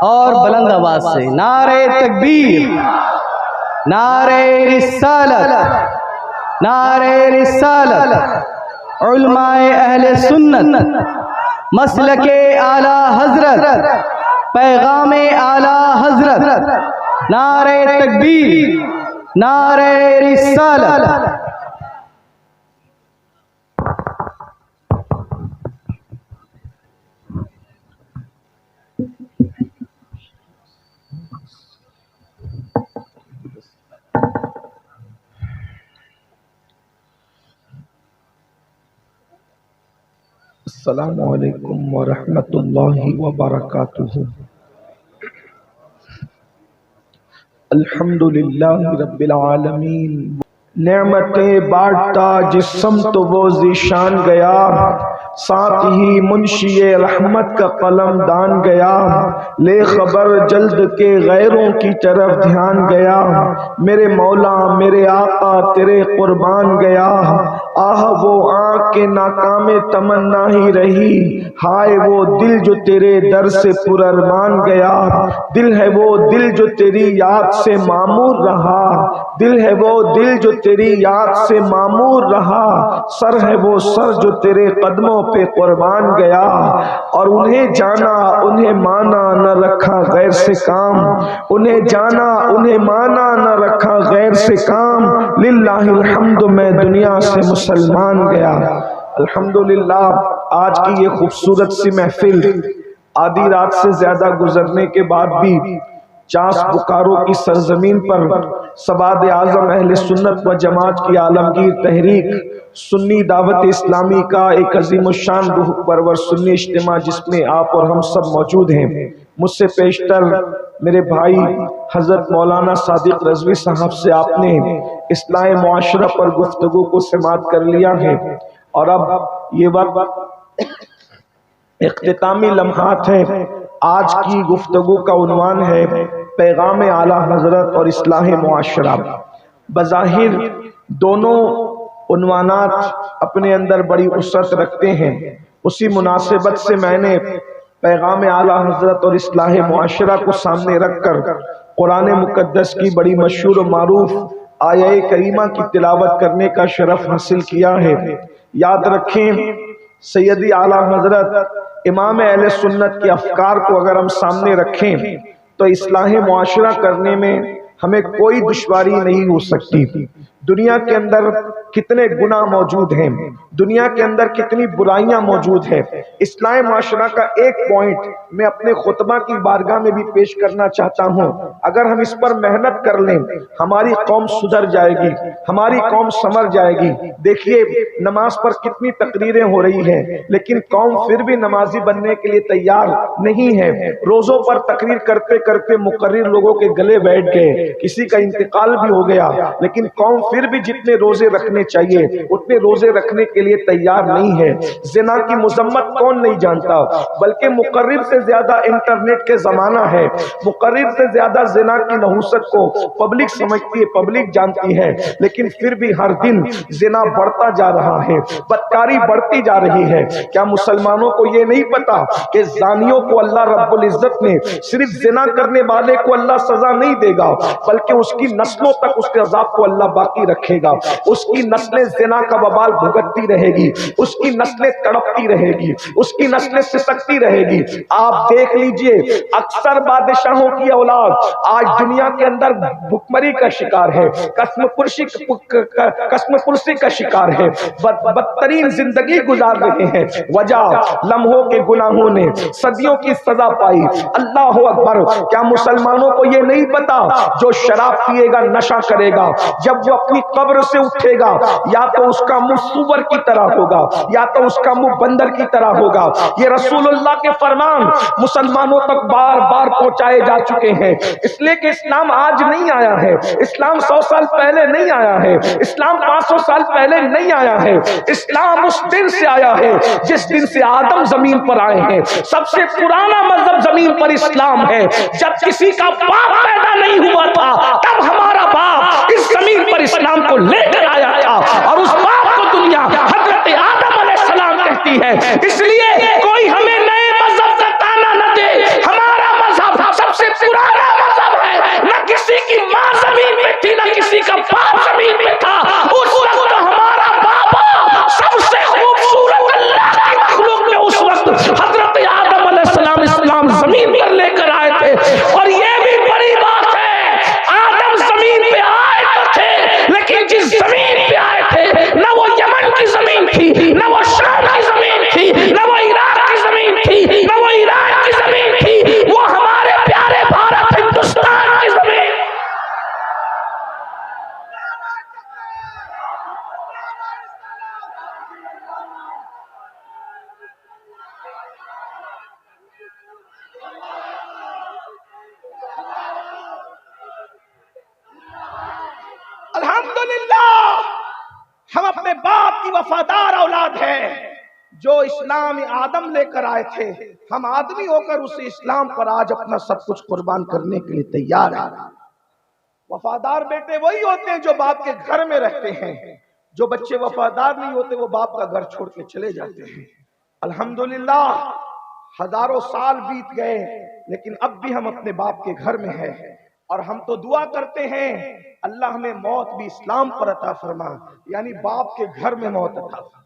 اور بلند آواز سے نعرہ تکبیر، نعرہ رسالت، نعرہ رسالت، علماء اہل سنت، مسلک اعلی حضرت، پیغام اعلی حضرت، نعرہ تکبیر، نعرہ رسالت۔ السلام علیکم ورحمۃ اللہ وبرکاتہ۔ الحمدللہ رب العالمین، نعمتیں بانٹتا جس سمت وہ ذیشان گیا، ساتھ ہی منشی رحمت کا قلم دان گیا، لے خبر جلد کے غیروں کی طرف دھیان گیا، میرے مولا میرے آقا تیرے قربان گیا، آہ وہ آنکھ کے ناکام تمنا ہی رہی، ہائے وہ دل جو تیرے در سے پر ارمان گیا، دل ہے وہ دل جو تیری یاد سے معمور رہا، دل ہے وہ دل جو تیری یاد سے معمور رہا، سر ہے وہ سر جو تیرے قدموں پہ قربان گیا، اور انہیں جانا انہیں مانا نہ رکھا غیر سے کام، انہیں جانا انہیں مانا نہ رکھا غیر سے کام، للہ الحمد میں دنیا سے مسلمان گیا۔ الحمدللہ آج کی یہ خوبصورت سی محفل آدھی رات سے زیادہ گزرنے کے بعد بھی چاس بکاروں کی سرزمین پر سواد اعظم اہل سنت و جماعت کی عالمگیر تحریک سنی دعوت اسلامی کا ایک عظیم الشان روح پرور سنی اجتماع جس میں آپ اور ہم سب موجود ہیں، مجھ سے پیشتر میرے بھائی حضرت مولانا صادق رضوی صاحب سے آپ نے اصلاح معاشرہ پر گفتگو کو سماعت کر لیا ہے، اور اب یہ وقت اختتامی لمحات ہیں۔ آج کی گفتگو کا عنوان ہے پیغام اعلیٰ حضرت اور اصلاح معاشرہ۔ بظاہر دونوں عنوانات اپنے اندر بڑی وسعت رکھتے ہیں، اسی مناسبت سے میں نے پیغام اعلیٰ حضرت اور اصلاح معاشرہ کو سامنے رکھ کر قرآن مقدس کی بڑی مشہور و معروف آیہ کریمہ کی تلاوت کرنے کا شرف حاصل کیا ہے۔ یاد رکھیں، سیدی اعلیٰ حضرت امام اہل سنت کے افکار کو اگر ہم سامنے رکھیں تو اصلاح معاشرہ کرنے میں ہمیں کوئی دشواری نہیں ہو سکتی۔ دنیا کے اندر کتنے گناہ موجود ہیں، دنیا کے اندر کتنی برائیاں موجود ہیں، اصلاح معاشرہ کا ایک پوائنٹ میں اپنے خطبہ کی بارگاہ میں بھی پیش کرنا چاہتا ہوں۔ اگر ہم اس پر محنت کر لیں ہماری قوم سدھر جائے گی، ہماری قوم سنور جائے گی۔ دیکھیے نماز پر کتنی تقریریں ہو رہی ہیں لیکن قوم پھر بھی نمازی بننے کے لیے تیار نہیں ہے۔ روزوں پر تقریر کرتے کرتے مقرر لوگوں کے گلے بیٹھ گئے، کسی کا انتقال بھی ہو گیا، لیکن قوم پھر بھی جتنے روزے رکھنے چاہیے اتنے روزے رکھنے کے لیے تیار نہیں ہے۔ زنا کی مذمت کون نہیں جانتا، بلکہ مقرر سے زیادہ انٹرنیٹ کے زمانہ ہے، مقرر سے زیادہ زنا کی نحوست کو پبلک سمجھتی ہے، پبلک جانتی ہے، لیکن پھر بھی ہر دن زنا بڑھتا جا رہا ہے، بدکاری بڑھتی جا رہی ہے۔ کیا مسلمانوں کو یہ نہیں پتا کہ زانیوں کو اللہ رب العزت نے صرف زنا کرنے والے کو اللہ سزا نہیں دے گا بلکہ اس کی نسلوں تک اس کے عذاب کو اللہ باقی رکھے گا، اس کی نسلیں زنا کا وبال بھگتتی رہے گی، اس کی نسلیں تڑپتی رہے گی، اس کی نسلیں سسکتی رہے گی۔ آپ دیکھ لیجئے اکثر بادشاہوں کی اولاد آج دنیا کے اندر بھکمری کا شکار ہے، قسم پرسی کا شکار ہے، بدترین زندگی گزار رہے ہیں۔ وجہ لمحوں کے گناہوں نے صدیوں کی سزا پائی۔ اللہ اکبر! کیا مسلمانوں کو یہ نہیں پتا جو شراب پیے گا نشہ کرے گا، جب وہ اپنی قبر سے اٹھے گا یا تو اس کا منہ سور کی طرح ہوگا یا تو اس کا منہ بندر کی طرح ہوگا۔ یہ رسول اللہ کے فرمان مسلمانوں تک بار بار پہنچائے جا چکے ہیں، اس لیے کہ اسلام آج نہیں آیا ہے، اسلام 100 سال پہلے نہیں آیا ہے، اسلام 500 سال پہلے نہیں آیا ہے، اسلام اس دن سے آیا ہے جس دن سے آدم زمین پر آئے ہیں۔ سب سے پرانا مذہب زمین پر اسلام ہے۔ جب کسی کا باپ پیدا نہیں ہوا تھا تب ہمارا باپ اس زمین پر اسلام کو لے کر آیا تھا، اور اس باپ کو دنیا حضرت آدم علیہ السلام کہتی ہے۔ اس لیے کوئی ہمیں نئے مذہب کا تانا نہ دے، ہمارا مذہب الحمدللہ ہم اپنے باپ کی وفادار اولاد ہیں جو اسلام آدم لے کر آئے تھے. ہم آدمی ہو کر اس اسلام پر آج اپنا سب کچھ قربان کرنے کے لیے تیار ہیں. وفادار بیٹے وہی ہوتے ہیں جو باپ کے گھر میں رہتے ہیں. جو بچے وفادار نہیں ہوتے وہ باپ کا گھر چھوڑ کے چلے جاتے ہیں. الحمدللہ ہزاروں سال بیت گئے لیکن اب بھی ہم اپنے باپ کے گھر میں ہیں اور ہم تو دعا کرتے ہیں اللہ ہمیں موت بھی اسلام پر عطا فرما، یعنی باپ کے گھر میں موت عطا فرما.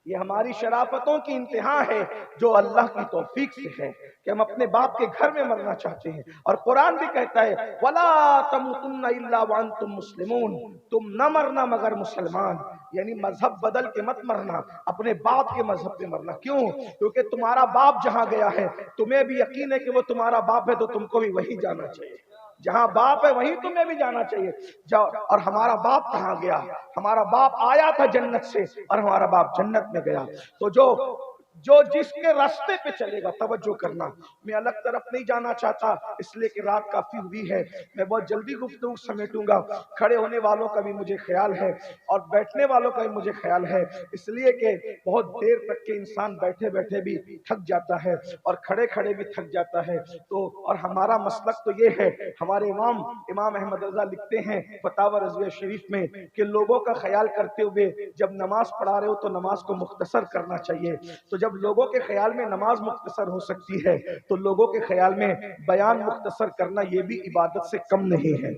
یہ ہماری شرافتوں کی انتہا ہے جو اللہ کی توفیق سے ہے کہ ہم اپنے باپ کے گھر میں مرنا چاہتے ہیں. اور قرآن بھی کہتا ہے وَلَا تَمُوتُنَّ إِلَّا وَأَنْتُمْ مُسْلِمُونَ، تم نہ مرنا مگر مسلمان، یعنی مذہب بدل کے مت مرنا، اپنے باپ کے مذہب پہ مرنا. کیوں؟ کیونکہ تمہارا باپ جہاں گیا ہے تمہیں بھی یقین ہے کہ وہ تمہارا باپ ہے تو تم کو بھی وہیں جانا چاہیے. جہاں باپ ہے وہیں تمہیں بھی جانا چاہیے. اور ہمارا باپ کہاں گیا؟ ہمارا باپ آیا تھا جنت سے اور ہمارا باپ جنت میں گیا. تو جو جس کے راستے پہ چلے گا، توجہ کرنا، میں الگ طرف نہیں جانا چاہتا اس لیے کہ رات کافی ہوئی ہے. میں بہت جلدی گفتگو سمیٹوں گا. کھڑے ہونے والوں کا بھی مجھے خیال ہے اور بیٹھنے والوں کا بھی مجھے خیال ہے، اس لیے کہ بہت دیر تک کے انسان بیٹھے بیٹھے بھی تھک جاتا ہے اور کھڑے کھڑے بھی تھک جاتا ہے. تو اور ہمارا مسلک تو یہ ہے، ہمارے امام احمد رضا لکھتے ہیں فتاوی رضویہ شریف میں کہ لوگوں کا خیال کرتے ہوئے جب نماز پڑھا رہے ہو تو نماز کو مختصر کرنا چاہیے. تو جب لوگوں کے خیال میں نماز مختصر ہو سکتی ہے تو لوگوں کے خیال میں بیان مختصر کرنا یہ بھی عبادت سے کم نہیں ہے.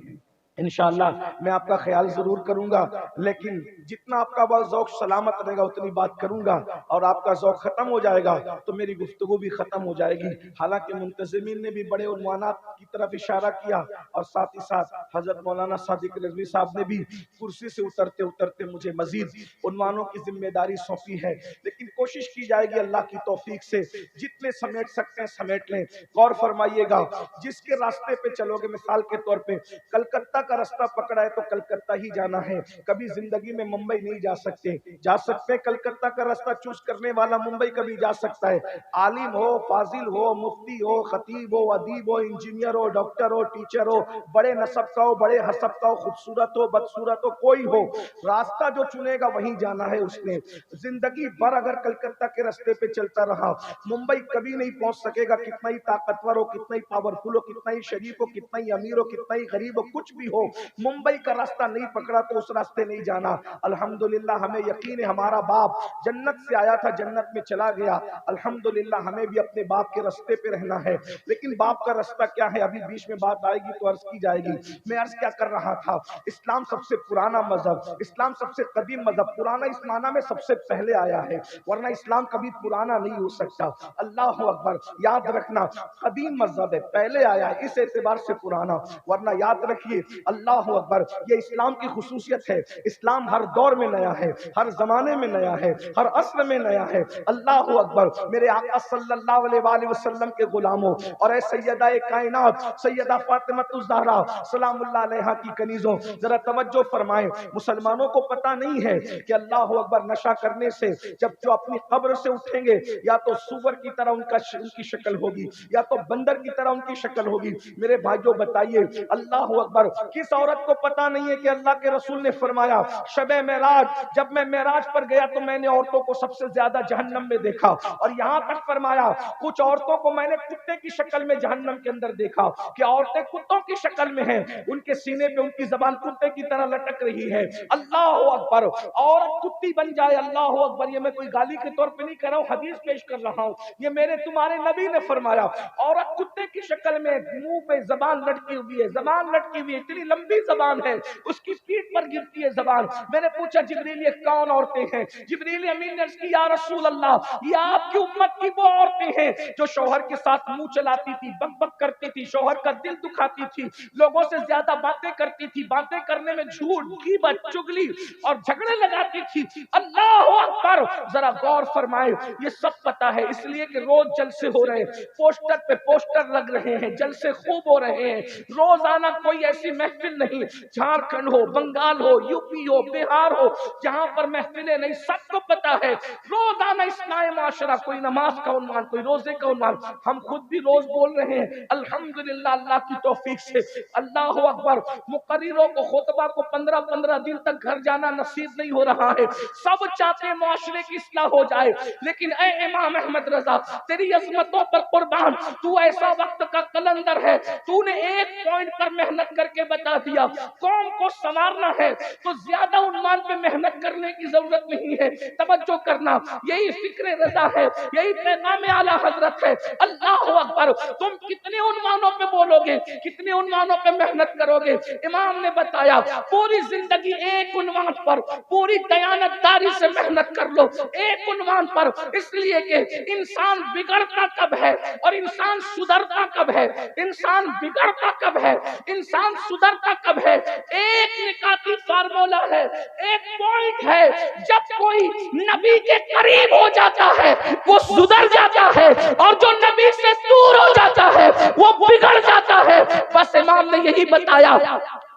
انشاءاللہ میں آپ کا خیال ضرور کروں گا، لیکن جتنا آپ کا بہت ذوق سلامت رہے گا اتنی بات کروں گا، اور آپ کا ذوق ختم ہو جائے گا تو میری گفتگو بھی ختم ہو جائے گی. حالانکہ منتظمین نے بھی بڑے عنوانات کی طرف اشارہ کیا اور ساتھ ہی ساتھ حضرت مولانا صادق رضوی صاحب نے بھی کرسی سے اترتے اترتے مجھے مزید عنوانوں کی ذمہ داری سونپی ہے. لیکن کوشش کی جائے گی اللہ کی توفیق سے جتنے سمیٹ سکتے ہیں سمیٹ لیں. غور فرمائیے گا، جس کے راستے پہ چلو گے، مثال کے طور پہ کلکتہ کا راستہ پکڑا ہے تو کلکتہ ہی جانا ہے. کبھی زندگی میں ممبئی نہیں جا سکتے، جا سکتے کلکتہ کا راستہ چوز کرنے والا ممبئی کبھی جا سکتا ہے. عالم ہو، فاضل ہو، مفتی ہو، خطیب ہو، ادیب ہو، انجینئر ہو، ڈاکٹر ہو، ٹیچر ہو، بڑے نسب کا ہو، بڑے حسب کا ہو، خوبصورت ہو، بدصورت ہو، کوئی ہو، راستہ جو چنے گا وہیں جانا ہے اس نے. زندگی بھر اگر کلکتہ کے راستے پہ چلتا رہا ممبئی کبھی نہیں پہنچ سکے گا. کتنا ہی طاقتور ہو، کتنا ہی پاورفل ہو، کتنا ہی شریف ہو، کتنا ہی امیر ہو، کتنا ہی غریب ہو، کچھ بھی ہو، ممبئی کا راستہ نہیں پکڑا تو اس راستے نہیں جانا. الحمدللہ ہمیں یقین ہے ہمارا باپ جنت سے آیا تھا، جنت میں چلا گیا. الحمدللہ ہمیں بھی اپنے باپ کے راستے پہ رہنا ہے. لیکن باپ کا راستہ کیا ہے؟ ابھی بیچ میں بات آئے گی تو عرض کی جائے گی. میں عرض کیا کر رہا تھا، اسلام سب سے پرانا مذہب، اسلام سب سے قدیم مذہب، پرانا اس معنی میں سب سے پہلے آیا ہے، ورنہ اسلام کبھی پرانا نہیں ہو سکتا. اللہ اکبر، یاد رکھنا قدیم مذہب ہے، پہلے آیا ہے، اس اعتبار سے پرانا. ورنہ یاد رکھیے اللہ اکبر، یہ اسلام کی خصوصیت ہے. اسلام ہر دور میں نیا ہے، ہر زمانے میں نیا ہے، ہر عصر میں نیا ہے. اللہ اکبر. میرے آقا صلی اللہ علیہ وآلہ وسلم کے غلاموں اور اے سیدہ کائنات سیدہ فاطمہ الزہرا سلام اللہ علیہا کی کنیزوں، ذرا توجہ فرمائیں. مسلمانوں کو پتہ نہیں ہے کہ اللہ اکبر نشہ کرنے سے جب جو اپنی قبر سے اٹھیں گے یا تو سور کی طرح ان کی شکل ہوگی یا تو بندر کی طرح ان کی شکل ہوگی. میرے بھائیوں بتائیے اللہ اکبر کس عورت کو پتہ نہیں ہے کہ اللہ کے رسول نے فرمایا شب معراج جب میں معراج پر گیا تو میں نے عورتوں کو سب سے زیادہ جہنم میں دیکھا، اور یہاں تک فرمایا کچھ عورتوں کو میں نے کتے کی شکل میں جہنم کے اندر دیکھا کہ عورتیں کتوں کی شکل میں ہیں، ان کے سینے پہ ان کی زبان کتے کی طرح لٹک رہی ہے. اللہ اکبر. عورت کتی بن جائے، اللہ اکبر. یہ میں کوئی گالی کے طور پہ نہیں کر رہا ہوں، حدیث پیش کر رہا ہوں، یہ میرے تمہارے نبی نے فرمایا. عورت کتے کی شکل میں منہ پہ زبان لٹکی ہوئی ہے، زبان لٹکی ہوئی ہے، اتنی لمبی زبان ہے، اس کی پیٹھ پر گرتی ہے زبان. میں نے پوچھا جبریل یہ کون عورتیں ہیں؟ جبریل امین نے عرض کی یا رسول اللہ یہ آپ کی امت کی وہ عورتیں ہیں جو شوہر کے ساتھ منہ چلاتی تھی، بک بک کرتی تھی، شوہر کا دل دکھاتی تھی، لوگوں سے زیادہ باتیں کرتی تھی، باتیں کرنے میں جھوٹ، غیبت، چگلی اور جھگڑے لگاتی تھی. اللہ اکبر. ذرا غور فرمائے، یہ سب پتا ہے اس لیے کہ روز جلسے ہو رہے ہیں، پوسٹر پہ پوسٹر لگ رہے ہیں، جلسے خوب ہو رہے ہیں، روزانہ کوئی ایسی محفل محفل نہیں، جھارکھنڈ ہو، بنگال ہو، یو پی ہو، بہار ہو، جہاں پر محفلیں نہیں، سب کو پتا ہے روزانہ اصلاح معاشرہ، کوئی نماز کا عنوان، کوئی روزے کا عنوان، ہم خود بھی روز بول رہے ہیں الحمدللہ اللہ کی توفیق سے۔ اللہ اکبر، مقرروں کو خطبہ کو 15 دن تک گھر جانا نصیب نہیں ہو رہا ہے، سب چاہتے ہیں معاشرے کی اصلاح ہو جائے، لیکن اے امام احمد رضا تیری عظمتوں پر قربان، تو ایسا وقت کا قلندر ہے، تو نے ایک پوائنٹ پر محنت کر کے بتا دیا، قوم کو سنوارنا ہے تو زیادہ عنوان پہ محنت کرنے کی ضرورت نہیں ہے، توجہ کرنا، یہی فکر رضا ہے، یہی پیغام اعلی حضرت ہے۔ اللہ اکبر، تم کتنے عنوانوں پہ بولو گے، کتنے عنوانوں پہ محنت کرو گے؟ امام نے بتایا پوری زندگی ایک عنوان پر پوری دیانتداری سے محنت کر لو، ایک عنوان پر، اس لیے کہ انسان بگڑتا کب ہے اور انسان سدھرتا کب ہے، انسان بگڑتا کب ہے، انسان سدھرتا کب ہے، ایک نکاتی فارمولا ہے، ایک پوائنٹ ہے، جب کوئی نبی کے قریب ہو جاتا ہے وہ سدھر جاتا ہے، اور جو نبی سے دور ہو جاتا ہے وہ بگڑ جاتا ہے۔ بس امام نے یہی بتایا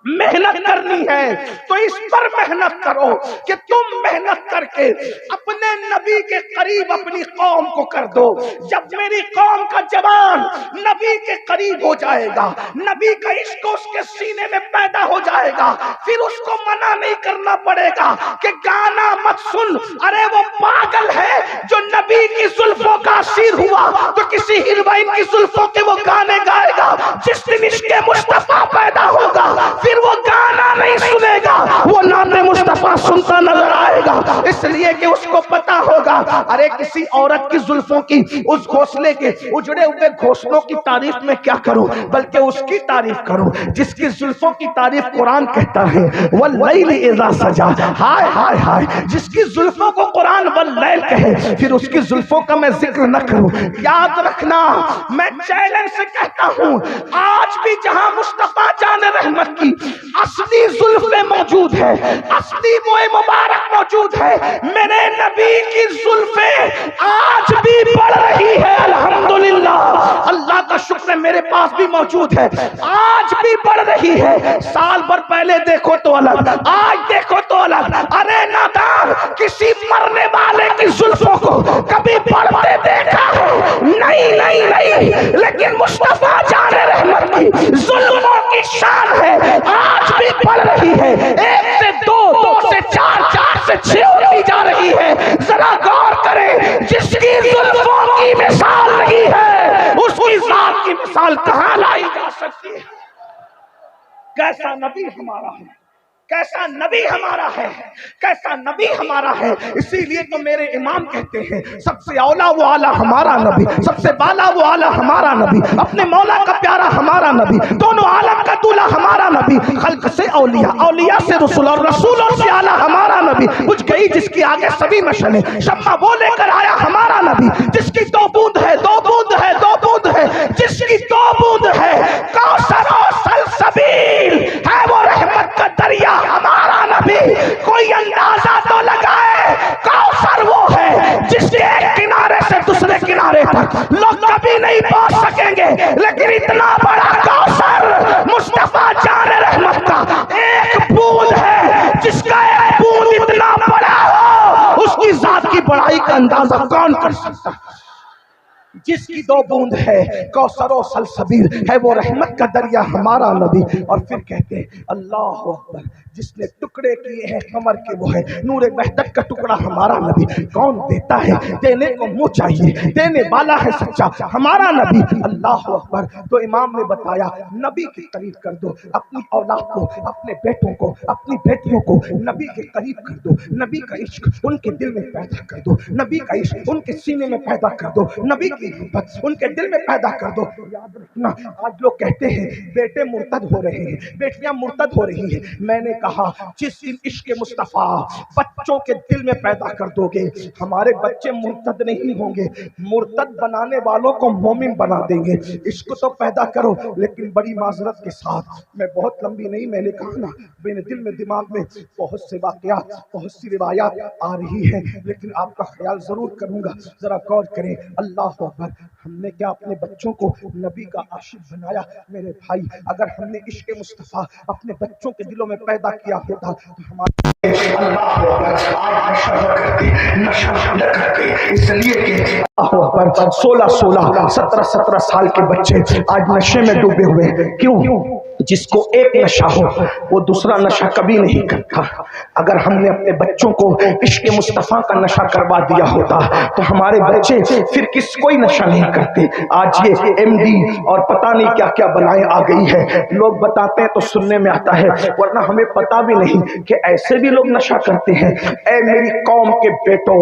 محنت کرنی ہے تو اس پر محنت کرو کہ تم محنت کر کے اپنے نبی کے قریب اپنی قوم کو کر دو۔ جب میری قوم کا جوان نبی کے قریب ہو جائے گا، نبی کا عشق اس کے سینے میں پیدا ہو جائے گا، پھر اس کو منع نہیں کرنا پڑے گا کہ گانا مت سن، ارے وہ پاگل ہے جو نبی کی زلفوں کا اسیر ہوا تو کسی ہیروئن کی زلفوں کے وہ گانے گائے گا۔ جس دن عشق مصطفیٰ پیدا ہوگا پھر وہ گانا نہیں سنے گا، وہ نعت مصطفیٰ سنتا نظر آئے گا، اس لیے کہ اس کو پتا ہوگا ارے کسی عورت کی زلفوں کی اس گھونسلے کے اجڑے ہوئے گھونسلوں کی تعریف میں کیا کروں، بلکہ اس کی تعریف کروں جس کی زلفوں کی تعریف قرآن کہتا ہے واللیل اذا سجا، ہائے ہائے ہائے، جس کی زلفوں کو قرآن واللیل کہے پھر اس کی زلفوں کا میں ذکر نہ کروں۔ یاد رکھنا، میں چیلنج سے کہتا ہوں آج بھی جہاں مصطفیٰ جان رحمت کی اصلی زلفیں موجود ہے، اصلی موئے مبارک موجود ہے، میرے نبی کی زلفیں آج بھی بڑھ رہی ہے الحمدللہ۔ اللہ کا شکر ہے میرے پاس بھی موجود ہے، آج بھی بڑھ رہی ہے۔ سال بھر پہلے دیکھو تو الگ، آج دیکھو تو الگ۔ ارے نادان، کسی مرنے والے کی زلفوں کو کبھی بڑھتے دیکھا ہے؟ نہیں نہیں نہیں، لیکن مصطفیٰ جان رحمت کی زلفوں کی شان ہے، آج بھی بڑھ رہی ہے، ایک سے دو، دو سے چار، چار سے چھ ہوتی جا رہی ہے۔ ذرا غور کریں، جس کی زلفوں کی مثال نہیں ہے اس کی ذات کی مثال کہاں لائی جا سکتی ہے؟ کیسا نبی ہمارا ہے، کیسا نبی ہمارا ہے، کیسا نبی ہمارا ہے۔ اسی لیے تو میرے امام کہتے ہیں سب سے اولا وہ اعلیٰ ہمارا نبی، سب سے بالا وہ اعلیٰ ہمارا نبی، اپنے مولا کا پیارا ہمارا نبی، دونوں عالم کا دولہ ہمارا نبی، خلق سے اولیاء، اولیاء سے رسول، اور رسولوں سے اعلیٰ ہمارا نبی۔ بجھ گئی جس کی آگے سبھی مشعلیں، شمع وہ لے کر آیا ہمارا نبی، جس کی دو بوند ہے، دو بوند ہے، دو بوند ہے، جس کی دو بوند ہے، کوثر و سلسبیل ہے وہ رحمت کا دریا ہمارا نبی۔ کوئی اندازہ تو لگائے، کوثر وہ ہے جس کے ایک کنارے سے دوسرے کنارے تک لوگ کبھی نہیں پہنچ سکیں گے، لیکن اتنا بڑا کوثر مصطفیٰ جان رحمت کا ایک بوند ہے، جس کا ایک بوند اتنا بڑا ہو اس کی ذات کی بڑائی کا اندازہ کون کر سکتا؟ جس کی دو بوند ہے، کوثر و سلسبیل ہے وہ رحمت کا دریا ہمارا نبی۔ اور پھر کہتے ہیں اللہ اکبر، جس نے ٹکڑے کیے ہیں کمر کے وہ ہے نور وحدت کا ٹکڑا ہمارا نبی۔ کون دیتا ہے؟ دینے کو منہ چاہیے، دینے والا ہے سچا ہمارا نبی۔ اللہ اکبر، تو امام نے بتایا نبی کے قریب کر دو اپنی اولاد کو، اپنے بیٹوں کو، اپنی بیٹیوں کو نبی کے قریب کر دو، نبی کا عشق ان کے دل میں پیدا کر دو، نبی کا عشق ان کے سینے میں پیدا کر دو، نبی کی محبت ان کے دل میں پیدا کر دو۔ یاد رکھنا، آج لوگ کہتے ہیں بیٹے مرتد ہو رہے ہیں، بیٹیاں مرتد ہو رہی ہیں، میں نے کہا جس دن عشق مصطفیٰ بچوں کے دل میں پیدا کر دو گے ہمارے بچے مرتد نہیں ہوں گے، مرتد بنانے والوں کو مومن بنا دیں گے۔ عشق تو پیدا کرو، لیکن بڑی معذرت کے ساتھ، میں بہت لمبی نہیں، میں نے کہا نا میرے دل میں دماغ میں بہت سے واقعات، بہت سی روایات آ رہی ہیں، لیکن آپ کا خیال ضرور کروں گا، ذرا غور کریں۔ اللہ اکبر، ہم نے کیا اپنے بچوں کو نبی کا عاشق بنایا؟ میرے بھائی، اگر ہم نے عشق مصطفیٰ اپنے بچوں کے دلوں میں پیدا کیا ہوتا تو ہمارے اللہ اکبر آج نشہ نہ کرتے، نشہ نہ کرتے، اس لیے کہ اللہ اکبر 16 17 سال کے بچے آج نشے میں ڈوبے ہوئے ہیں۔ کیوں؟ جس کو ایک نشہ ہو وہ دوسرا نشہ کبھی نہیں کرتا۔ اگر ہم نے اپنے بچوں کو عشق مصطفیٰ کا نشہ کروا دیا ہوتا تو ہمارے بچے پھر کوئی نشہ نہیں کرتے۔ آج یہ MD اور پتہ نہیں کیا کیا بلائیں آ گئی ہے، لوگ بتاتے ہیں تو سننے میں آتا ہے، ورنہ ہمیں پتہ بھی نہیں کہ ایسے بھی لوگ نشہ کرتے ہیں۔ اے میری قوم کے بیٹوں،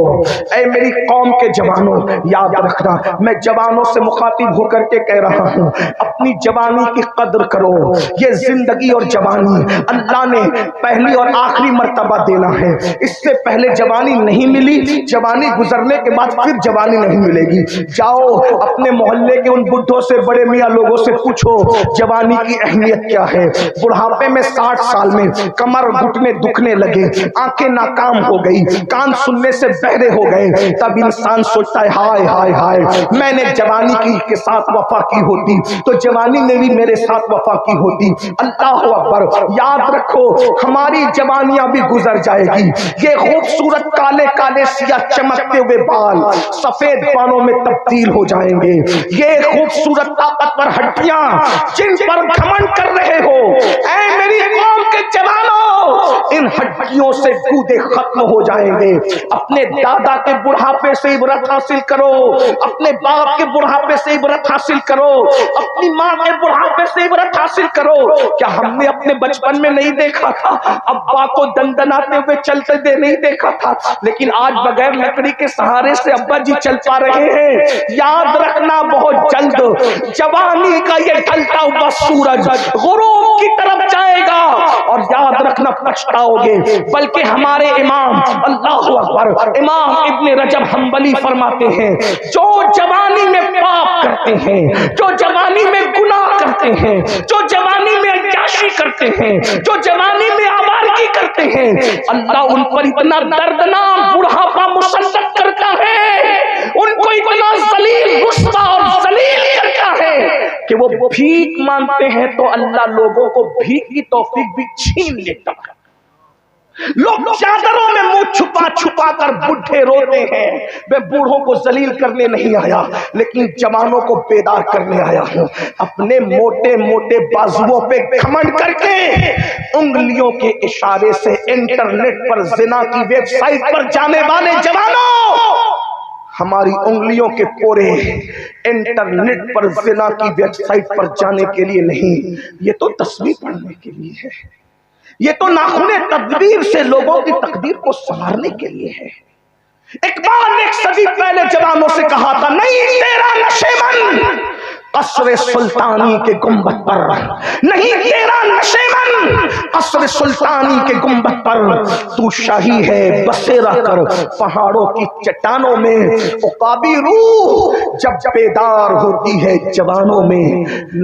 اے میری قوم کے جوانوں، یاد رکھنا، میں جوانوں سے مخاطب ہو کر کے کہہ رہا ہوں، اپنی جوانی کی قدر کرو۔ یہ زندگی اور جوانی اللہ نے پہلی اور آخری مرتبہ دینا ہے، اس سے پہلے جوانی نہیں ملی، جوانی گزرنے کے بعد پھر جوانی نہیں ملے گی۔ جاؤ اپنے محلے کے ان بڈھوں سے، بڑے میاں لوگوں سے پوچھو جوانی کی اہمیت کیا ہے۔ بڑھاپے میں 60 سال میں کمر گھٹنے دکھنے لگے، آنکھیں ناکام ہو گئی، کان سننے سے بہرے ہو گئے، تب انسان سوچتا ہے ہائے ہائے ہائے، میں نے جوانی کے ساتھ وفا کی ہوتی تو جوانی نے بھی میرے ساتھ وفا کی ہوتی۔ اللہ اکبر، یاد رکھو ہماری جوانیاں بھی گزر جائے گی، یہ خوبصورت کالے کالے سیاہ چمکتے ہوئے بال سفید بانوں میں تبدیل ہو جائیں گے، یہ خوبصورت طاقتور ہڈیاں جن پر گھمنڈ کر رہے ہو، اے میری قوم کے جوانوں، ان ہڈیوں سے گودے ختم ہو جائیں گے۔ اپنے دادا کے بڑھاپے سے عبرت حاصل کرو، اپنے باپ کے بڑھاپے سے عبرت حاصل کرو، اپنی ماں کے بڑھاپے سے عبرت حاصل کرو۔ کیا ہم نے اپنے بچپن میں نہیں دیکھا تھا ابا کو دندناتے ہوئے چلتے دے نہیں دیکھا تھا، لیکن آج بغیر لکڑی کے سہارے سے ابا جی چل پا رہے ہیں۔ یاد رکھنا بہت جلد جوانی کا یہ ڈھلتا ہوا سورج غروب کی طرف جائے گا، اور یاد رکھنا پچھتاؤ گے۔ بلکہ ہمارے امام اللہ اکبر امام ابن رجب حنبلی فرماتے ہیں، جو جوانی میں پاپ کرتے ہیں، جو جوانی میں گناہ کرتے ہیں، جو جوانی میں عیاشی کرتے ہیں، جو جوانی میں آوارگی کرتے ہیں، اللہ ان پر اتنا دردناک بڑھاپا مسلط کرتا ہے، ان کو اتنا ذلیل رسوا اور ذلیل کرتا ہے کہ وہ بھیک مانگتے ہیں تو اللہ لوگوں کو بھیک کی توفیق بھی چھین لیتا ہے۔ لوگ چادروں میں منہ چھپا چھپا کر بڈھے روتے ہیں۔ میں بوڑھوں کو ذلیل کرنے نہیں آیا، لیکن جوانوں کو بیدار کرنے آیا ہوں۔ اپنے موٹے موٹے بازوؤں پہ گھمنڈ کر کے انگلیوں کے اشارے سے انٹرنیٹ پر زنا کی ویب سائٹ پر جانے والے جوانوں، ہماری انگلیوں کے پورے انٹرنیٹ پر زنا کی ویب سائٹ پر جانے کے لیے نہیں، یہ تو تصویر پڑھنے کے لیے ہے، یہ تو ناخن تدبیر سے لوگوں کی تقدیر کو سنوارنے کے لیے ہے۔ اقبال نے 1 صدی پہلے جوانوں سے کہا تھا، نہیں تیرا نشیمن قصر سلطانی کے گنبد پر، نہیں تیرا نشیمن قصر سلطانی کے گنبد پر، تو شاہی ہے بسیرا کر پہاڑوں کی چٹانوں میں۔ عقابی روح جب بیدار ہوتی ہے جوانوں میں،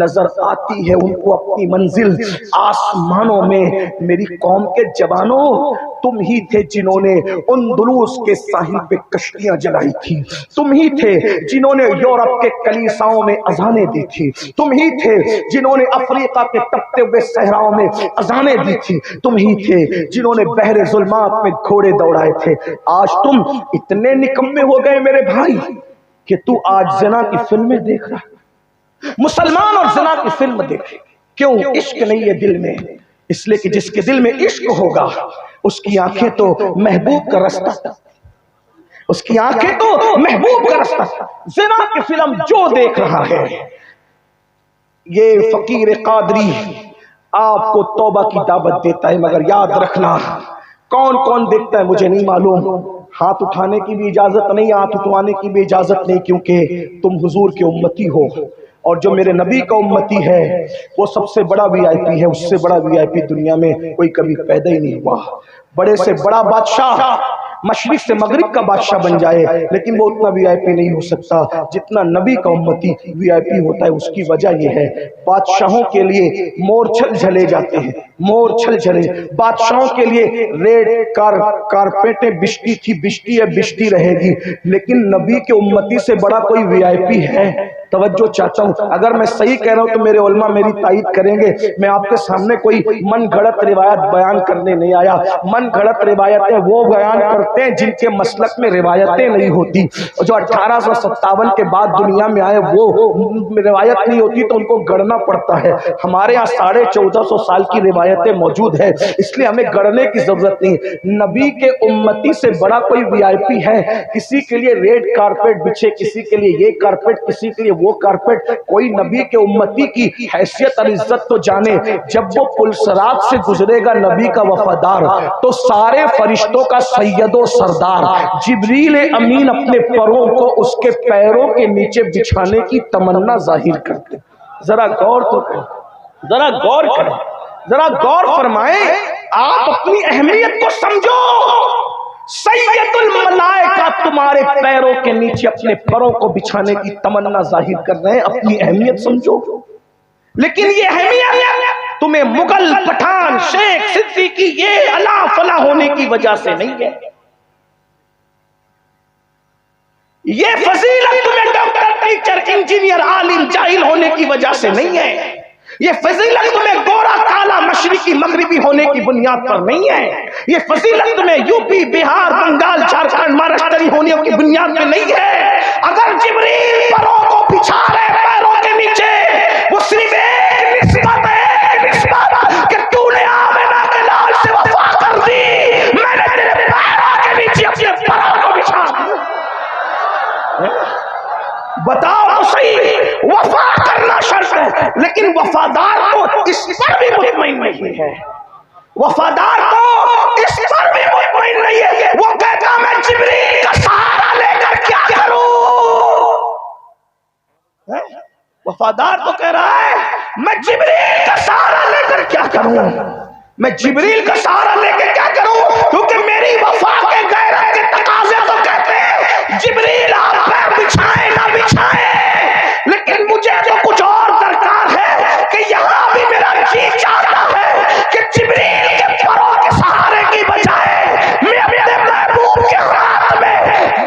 نظر آتی ہے ان کو اپنی منزل آسمانوں میں۔ میری قوم کے جوانوں، تم ہی تھے جنہوں نے اندلس کے ساحل پہ کشتیاں جلائی تھی، تم ہی تھے جنہوں نے یورپ کے کلیساؤں میں اذانیں دی تھی، تم ہی تھے جنہوں نے افریقہ کے تپتے ہوئے صحراؤں میں اذانیں دی تھی، تم ہی تھے جنہوں نے بحر ظلمات میں گھوڑے دوڑائے تھے۔ آج تم اتنے نکمے ہو گئے میرے بھائی کہ تو آج زنا کی فلمیں دیکھ رہا، مسلمان اور زنا کی فلم دیکھے۔ کیوں؟ عشق نہیں ہے دل میں، اس لیے کہ جس کے دل میں عشق ہوگا اس کی آنکھیں تو محبوب کا رستہ، اس کی آنکھیں تو محبوب کا رستہ۔ زنا کی فلم جو دیکھ رہا ہے، یہ فقیر قادری آپ کو توبہ کی دعوت دیتا ہے، مگر یاد رکھنا کون کون دیکھتا ہے مجھے نہیں معلوم، ہاتھ اٹھانے کی بھی اجازت نہیں، ہاتھ اٹھوانے کی بھی اجازت نہیں، کیونکہ تم حضور کے امتی ہو، اور جو میرے نبی کا امتی ہے وہ سب سے بڑا VIP ہے، اس سے بڑا VIP دنیا میں کوئی کبھی پیدا ہی نہیں ہوا۔ بڑے سے بڑا بادشاہ مشرق سے مغرب کا بادشاہ بن جائے لیکن وہ اتنا VIP نہیں ہو سکتا جتنا نبی کا امتی VIP ہوتا ہے. اس کی وجہ یہ ہے بادشاہوں کے لیے مورچھل جھلے جاتے ہیں, مورچھل جھلے. بادشاہوں کے لیے ریڈ کارپیٹیں بچتی تھی, بچتی ہے, بچتی رہے گی. لیکن نبی کے امتی سے بڑا کوئی VIP ہے؟ توجہ چاہتا ہوں, اگر میں صحیح کہہ رہا ہوں تو میرے علماء میری تائید کریں گے. میں آپ کے سامنے کوئی من گھڑت روایت بیان کرنے نہیں آیا. من گھڑت روایتیں وہ بیان کرتے ہیں جن کے مسلک میں روایتیں نہیں ہوتی. جو 1857 کے بعد دنیا میں آئے وہ روایت نہیں ہوتی تو ان کو گڑنا پڑتا ہے. ہمارے ہاں 1450 سال کی روایتیں موجود ہیں, اس لیے ہمیں گڑنے کی ضرورت نہیں. نبی کے امتی سے بڑا کوئی VIP ہے؟ کسی کے لیے ریڈ کارپیٹ بچھے, کسی کے لیے یہ کارپیٹ, کسی کے لیے وہ کارپیٹ. کوئی نبی کے امتی کی حیثیت اور عزت تو جانے. جب وہ پلسرات سے گزرے گا نبی کا وفادار تو سارے فرشتوں کا سید و سردار جبریل امین اپنے پروں کو اس کے پیروں کے نیچے بچھانے کی تمنا ظاہر کرتے. ذرا غور تو کریں, ذرا غور کریں, ذرا غور فرمائیں. آپ اپنی اہمیت کو سمجھو. سید الملائکہ تمہارے پیروں کے نیچے اپنے پروں کو بچھانے کی تمنا ظاہر کر رہے ہیں. اپنی اہمیت سمجھو. لیکن یہ اہمیت تمہیں مغل, پٹھان, شیخ, صدیقی یہ الا فلا ہونے کی وجہ سے نہیں ہے. یہ فضیلت تمہیں ڈاکٹر, ٹیچر, انجینئر, عالم, جاہل ہونے کی وجہ سے نہیں ہے. یہ فضیلت تمہیں گورا, کالا, مشرقی, مغربی ہونے کی بنیاد پر نہیں ہے. یہ فضیلت تمہیں یوپی, بہار, بنگال, جھارکھنڈ, مہاراشٹر ہونے کی بنیاد پہ نہیں ہے. اگر جبریل پروں کو بچھا رہے پیروں کے نیچے, وہ صرف ایک نسبت کہ تو نے آمنہ کے لال سے وفا کر دی, میں نے تیرے پیروں کے نیچے اپنے پروں کو بچھا دیا. بتاؤ تو صحیح, وفا کرنا شرط ہے لیکن وفادار کو اس پر بھی مطمئن نہیں ہے. وفادار کو اس پر بھی مطمئن نہیں ہے. وہ کہتا میں جبریل کا سہارا لے کر کیا کروں. وفادار تو کہہ رہا ہے میں جبریل کا سہارا لے کر کیا کروں, میں جبریل کا سہارا لے کے کیا کروں, کیونکہ میری وفا کے غیرت کے تقاضے تو کہتے ہیں جبریل آپ پیر بچھائیں نہ بچھائیں, لیکن مجھے جو کچھ اور درکار ہے کہ یہاں بھی میرا جی چاہتا ہے کہ جبریل کے پروں کے سہارے کی بجائے میں اپنے محبوب کے ہاتھ میں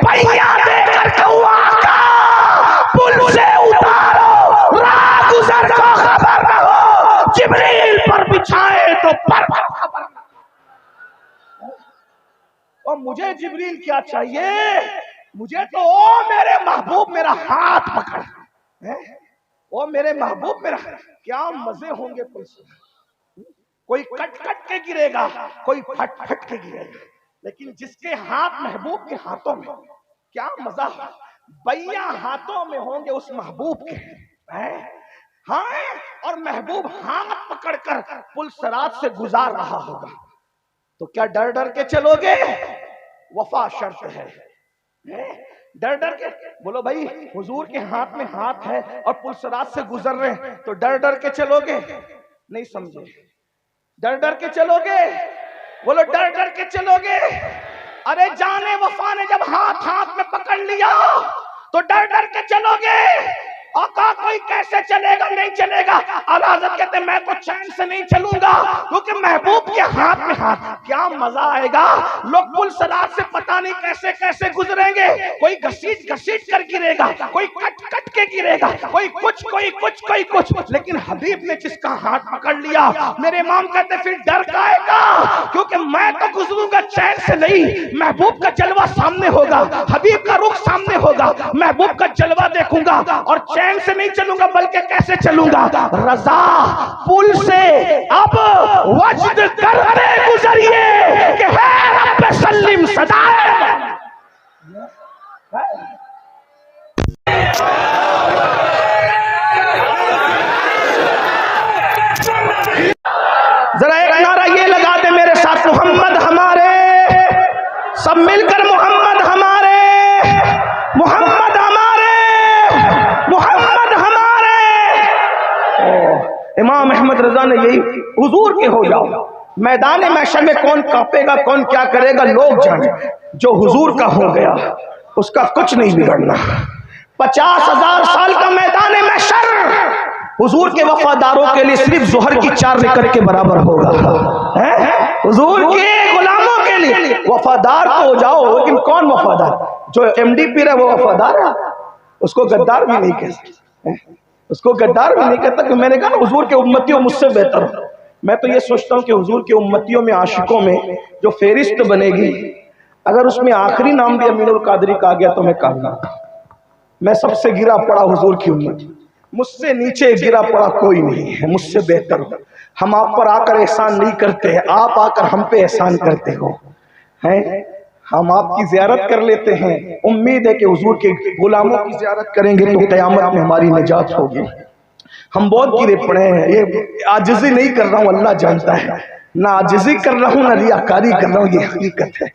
بھیا دے کر کہوں آقا پل سے اتارو, راہ گزر کو خبر نہ ہو, جبریل پر بچھائے تو پر خبر نہ. اور مجھے جبریل کیا چاہیے, مجھے تو او میرے محبوب میرا ہاتھ پکڑ, او میرے محبوب میرا. کیا مزے ہوں گے پل سے. کوئی کٹ کٹ کے گرے گا, کوئی پھٹ پھٹ کے گرے گا, لیکن جس کے ہاتھ محبوب کے ہاتھوں میں, کیا مزہ. بھیا ہاتھوں میں ہوں گے اس محبوب کے, ہاں, اور محبوب ہاتھ پکڑ کر پل صراط سے گزار رہا ہوگا. تو کیا ڈر ڈر کے چلو گے؟ وفا شرط ہے. ڈر ڈر کے بولو بھائی حضور کے ہاتھ میں ہاتھ ہے اور پل صراط سے گزر رہے ہیں تو ڈر ڈر کے چلو گے؟ نہیں سمجھے. ڈر ڈر کے چلو گے؟ بولو ڈر ڈر کے چلو گے. ارے جانے وفا نے جب ہاتھ ہاتھ میں پکڑ لیا تو ڈر ڈر کے چلو گے. آقا کوئی کیسے چلے گا؟ نہیں چلے گا. اعلیٰ حضرت کہتے ہیں میں تو چین سے نہیں چلوں گا کیونکہ محبوب کے ہاتھ میں ہاتھ. کیا مزہ آئے گا. لوگ پل صراط سے پتہ نہیں کیسے کیسے گزریں گے. کوئی گھسیٹ گھسیٹ کر گرے گا, کوئی کٹ کٹ کے گرے گا, کوئی کچھ کوئی کچھ کوئی کچھ, لیکن حبیب نے جس کا ہاتھ پکڑ لیا, میرے امام کہتے ہیں پھر ڈر کا آئے گا کیونکہ میں تو گزروں گا چین سے نہیں. محبوب کا جلوہ سامنے ہوگا, حبیب کا رخ سامنے ہوگا, محبوب کا جلوہ دیکھوں گا اور چین سے نہیں چلوں گا بلکہ کیسے چلوں گا. رضا پل سے اب وجد کرتے گزریے کہ ہے رب سلم صدائے. ذرا ایک نعرہ یہ لگا دے میرے ساتھ, محمد ہمارے, سب مل کر محمد ہمارے, محمد ہمارے, محمد ہمارے. امام احمد رضا نے یہی حضور کے ہو جاؤ، میدان محشر میں کون کانپے گا، کون کیا کرے گا لوگ جانے، جو حضور کا ہو گیا اس کا کچھ نہیں بگڑنا۔ 50,000 سال کا میدان محشر حضور کے وفاداروں کے لیے صرف ظہر کی 4 رکعت کے برابر ہوگا۔ حضور کے غلاموں کے لیے وفادار تو ہو جاؤ، لیکن کون وفادار؟ جو ایم ڈی پی رہا وہ وفادار ہے، اس کو غدار بھی نہیں کہہ سکتے، اس کو غدار بھی نہیں کہتا کہ میں نے کہا نا حضور کے امتیوں مجھ سے بہتر ہو۔ میں تو یہ سوچتا ہوں کہ حضور کے امتیوں میں عاشقوں میں جو فہرست بنے گی، اگر اس میں آخری نام بھی امین القادری کا آ گیا تو میں کہوں، میں سب سے گرا پڑا حضور کی امت، مجھ سے نیچے گرا پڑا کوئی نہیں ہے، مجھ سے بہتر ہو۔ ہم آپ پر آ کر احسان نہیں کرتے، آپ آ کر ہم پہ احسان کرتے ہو، ہم آپ کی زیارت کر لیتے ہیں، امید ہے کہ حضور کے غلاموں کی زیارت کریں گے تو قیامت میں ہماری نجات ہوگی۔ ہم بہت گرے پڑے ہیں، یہ عاجزی نہیں کر رہا ہوں، اللہ جانتا ہے، نہ عاجزی کر رہا ہوں نہ ریاکاری کر رہا ہوں، یہ حقیقت ہے۔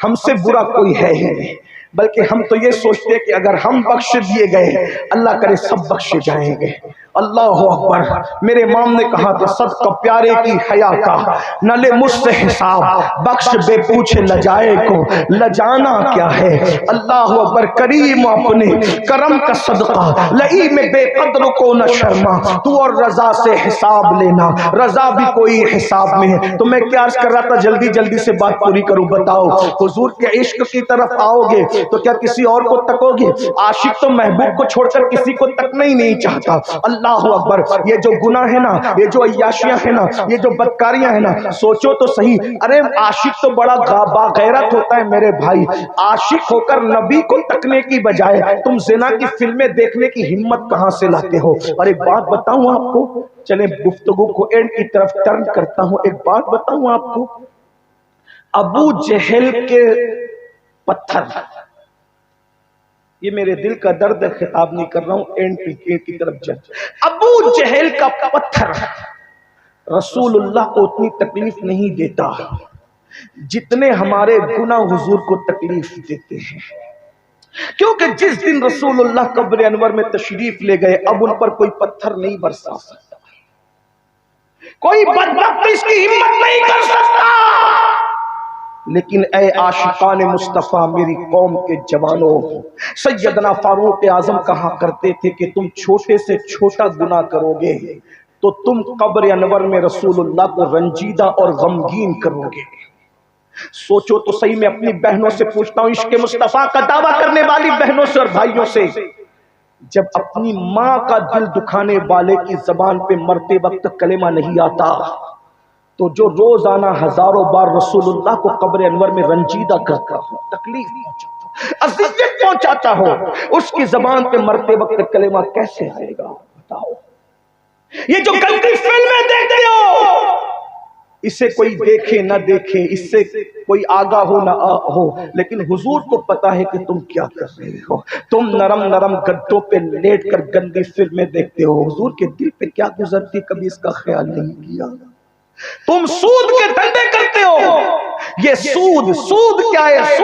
ہم سے برا کوئی ہے ہی نہیں، بلکہ ہم تو یہ سوچتے ہیں کہ اگر ہم بخش دیے گئے اللہ کرے سب بخشے جائیں گے۔ اللہ اکبر۔ میرے امام نے کہا تھا صدقہ پیارے کی حیا کا نہ لے مجھ سے حساب، بخش بے پوچھے لجائے کو لجانا کیا ہے۔ اللہ اکبر۔ کریم اپنے کرم کا صدقہ لئی میں بے قدر کو نہ شرما، تو اور رضا سے حساب لینا، رضا بھی کوئی حساب میں ہے۔ تو میں کیا عرض کر رہا تھا، جلدی جلدی سے بات پوری کروں۔ بتاؤ حضور کے عشق کی طرف آؤ گے تو کیا کسی اور کو تکو گے؟ عاشق تو محبوب کو چھوڑ کر کسی کو تکنا ہی نہیں چاہتا۔ اللہ اکبر۔ یہ جو گناہ ہے نا، یہ جو عیاشیاں ہیں نا، یہ جو بدکاریاں ہیں نا، سوچو تو صحیح۔ ارے عاشق تو بڑا باغیرت ہوتا ہے میرے بھائی، عاشق ہو کر نبی کو تکنے کی بجائے تم زنا کی فلمیں دیکھنے کی ہمت کہاں سے لاتے ہو؟ اور ایک بات بتاؤں آپ کو، چلیں گفتگو کو اینڈ کی طرف ٹرن کرتا ہوں، ایک بات بتاؤں آپ کو، ابو جہل کے پتھر، یہ میرے دل کا درد ہے، خطاب نہیں کر رہا ہوں، اینڈ کی طرف جل۔ ابو جہل کا پتھر رسول اللہ کو اتنی تکلیف نہیں دیتا جتنے ہمارے گناہ حضور کو تکلیف دیتے ہیں، کیونکہ جس دن رسول اللہ قبر انور میں تشریف لے گئے اب ان پر کوئی پتھر نہیں برسا سکتا، کوئی بدبخت اس کی ہمت نہیں کر سکتا۔ لیکن اے عاشقان مصطفیٰ میری قوم کے جوانوں، سیدنا فاروق اعظم کہا کرتے تھے کہ تم چھوٹے سے چھوٹا گناہ کرو گے تو تم قبر انور میں رسول اللہ کو رنجیدہ اور غمگین کرو گے۔ سوچو تو صحیح، میں اپنی بہنوں سے پوچھتا ہوں، عشق مصطفیٰ کا دعویٰ کرنے والی بہنوں سے اور بھائیوں سے، جب اپنی ماں کا دل دکھانے والے کی زبان پہ مرتے وقت کلمہ نہیں آتا تو جو روزانہ ہزاروں بار رسول اللہ کو قبر انور میں رنجیدہ کرتا ہو، تکلیف پہنچاتا ہو، اذیت پہنچاتا ہو، اس کی زبان پہ مرتے وقت کلمہ کیسے آئے گا؟ بتاؤ۔ یہ جو گندی فلمیں دیکھتے ہو، اسے کوئی دیکھے نہ دیکھے، اس سے کوئی آگاہ ہو نہ ہو، لیکن حضور کو پتا ہے کہ تم کیا کر رہے ہو۔ تم نرم نرم گدوں پہ لیٹ کر گندی فلمیں دیکھتے ہو، حضور کے دل پہ کیا گزرتی کبھی اس کا خیال نہیں کیا۔ تم سود کے دھندے کرتے ہو، یہ سود کیا ہے؟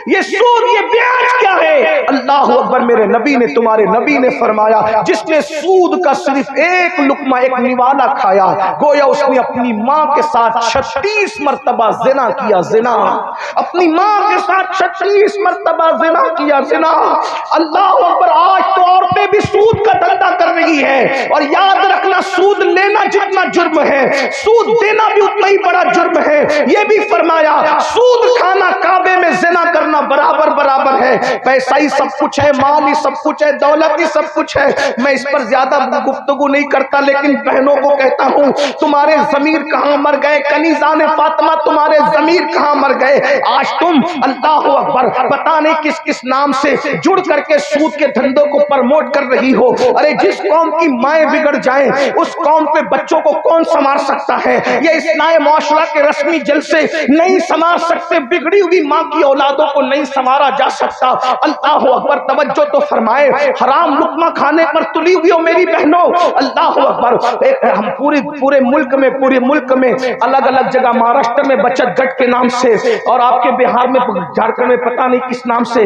یہ سود یہ بیاج کیا ہے؟ اللہ اکبر۔ میرے نبی نے، تمہارے نبی نے فرمایا جس نے سود کا صرف ایک لقمہ، ایک نوالا کھایا، گویا اس نے اپنی ماں کے ساتھ 36 مرتبہ زنا کیا، زنا، اپنی ماں کے ساتھ 36 مرتبہ زنا کیا، زنا۔ اللہ اکبر۔ آج تو عورتیں بھی سود کا دھندا کر رہی ہے، اور یاد رکھنا سود لینا جتنا جرم ہے سود دینا بھی اتنا ہی بڑا جرم ہے۔ یہ بھی فرمایا سود کھانا کعبے میں زنا کرنا برابر برابر ہے۔ پیسہ ہی سب کچھ ہے، مال ہی سب کچھ ہے، دولت ہی سب کچھ ہے۔ میں اس پر زیادہ گفتگو نہیں کرتا، لیکن بہنوں کو کہتا ہوں تمہارے ضمیر کہاں مر گئے؟ کنیزان فاطمہ تمہارے ضمیر کہاں مر گئے؟ آج تم اللہ اکبر پتہ نہیں کس کس نام سے جڑ کر کے سود کے دھندوں کو پرموٹ کر رہی ہو۔ ارے جس قوم کی مائیں بگڑ جائیں اس قوم پہ بچوں کو کون سنوار سکتا ہے؟ یہ اصلاح معاشرہ کے رسمی جلسے نہیں سنوار سکتے، بگڑی ہوئی ماں کی اولادوں کو نہیں سنوارا جا سکتا۔ اللہ اکبر۔ توجہ تو فرمائے، حرام لقمہ کھانے پر تلی ہوئی ہو میری بہنوں، اللہ اکبر۔ ہم پورے ملک میں الگ الگ جگہ، مہاراشٹر میں بچت گٹ کے نام سے، اور آپ کے بہار میں، جھارکھنڈ میں پتہ نہیں کس نام سے،